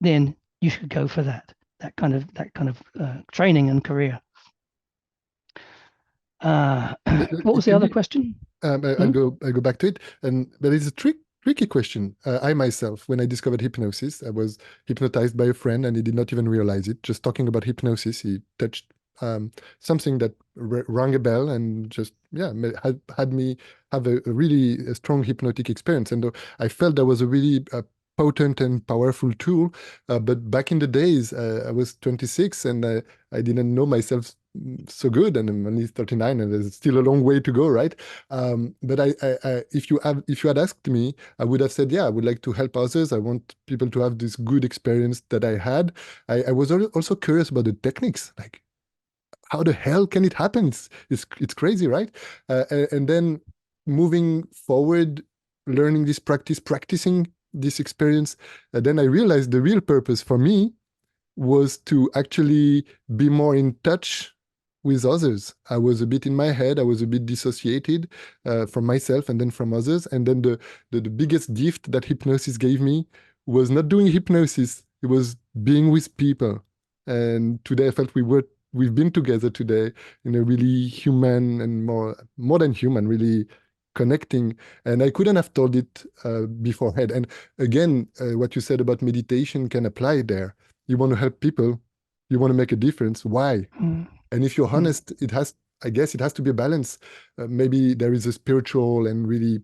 then you should go for that kind of training and career. What was the other question? I go back to it, but it's a tricky question. I myself, when I discovered hypnosis, I was hypnotized by a friend, and he did not even realize it. Just talking about hypnosis, he touched something that rang a bell, and just had me have a really strong hypnotic experience. And I felt that was a really potent and powerful tool. But back in the days, I was 26 and I didn't know myself so good, and I'm only 39, and there's still a long way to go, right? But if you had asked me, I would have said, yeah, I would like to help others. I want people to have this good experience that I had. I was also curious about the techniques, like how the hell can it happen? It's crazy, right? And then moving forward, learning this practice, practicing this experience, then I realized the real purpose for me was to actually be more in touch with others. I was a bit in my head. I was a bit dissociated from myself and then from others. And then the biggest gift that hypnosis gave me was not doing hypnosis. It was being with people. And today I felt we've been together today in a really human and more than human, really connecting. And I couldn't have told it beforehand. And again, what you said about meditation can apply there. You want to help people, you want to make a difference. Why? And if you're honest, I guess it has to be a balance. Maybe there is a spiritual and really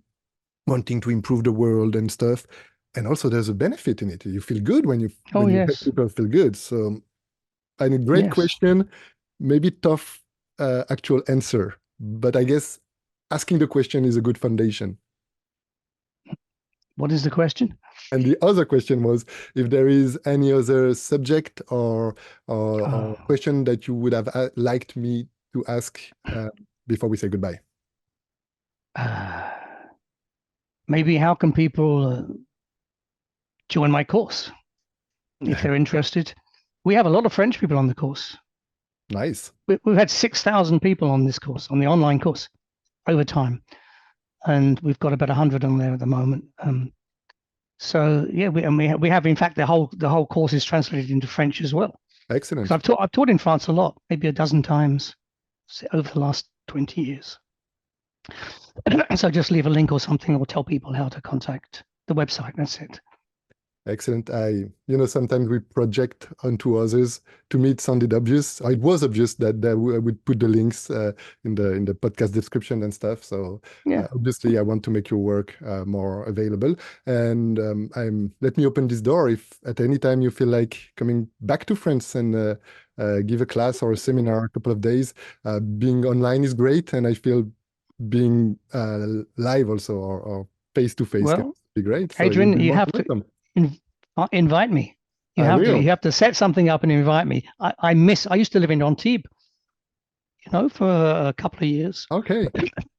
wanting to improve the world and stuff. And also there's a benefit in it. You feel good when you help people feel good. So a great question, maybe tough actual answer, but I guess asking the question is a good foundation. What is the question? And the other question was if there is any other subject or question that you would have liked me to ask before we say goodbye. Maybe how can people join my course if they're interested? We have a lot of French people on the course. Nice. We've had 6,000 people on this course, on the online course, over time. And we've got about 100 on there at the moment. So yeah, we have in fact the whole course is translated into French as well. Excellent. I've taught in France a lot, maybe a dozen times over the last 20 years. So just leave a link or something, or tell people how to contact the website. That's it. Excellent. Sometimes we project onto others. To me, it sounded obvious. It was obvious that I would put the links in the podcast description and stuff. So obviously, I want to make your work more available. And let me open this door. If at any time you feel like coming back to France and give a class or a seminar, a couple of days, being online is great. And I feel being live also or face to face can be great. So Adrian, you have to invite me. You have to set something up and invite me. I used to live in Antibes, for a couple of years. Okay.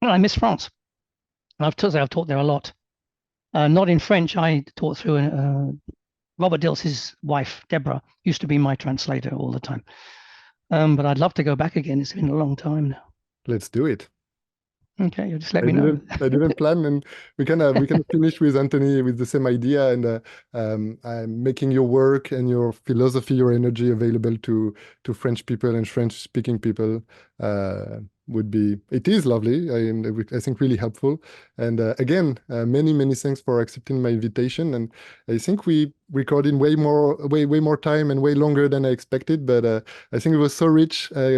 I miss France. I've taught there a lot. Not in French. I taught through Robert Dilts' wife, Deborah, used to be my translator all the time. But I'd love to go back again. It's been a long time now. Let's do it. Okay, you just let me know. I didn't plan, and we can finish with Anthony with the same idea, and I'm making your work and your philosophy, your energy available to French people and French-speaking people. It is lovely. I think really helpful. And again, many thanks for accepting my invitation. And I think we recorded way more time and way longer than I expected, but I think it was so rich. I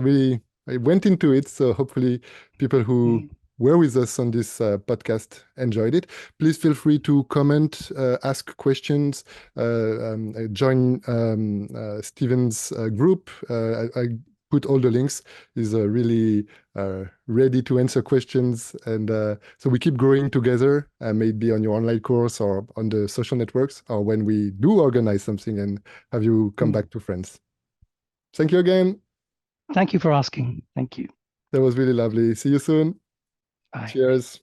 went into it, so hopefully people who were with us on this podcast enjoyed it. Please feel free to comment, ask questions, join Steven's group. I put all the links. He's really ready to answer questions. And so we keep growing together, maybe on your online course or on the social networks, or when we do organize something and have you come back to France. Thank you again. Thank you for asking. Thank you. That was really lovely. See you soon. Bye. Cheers.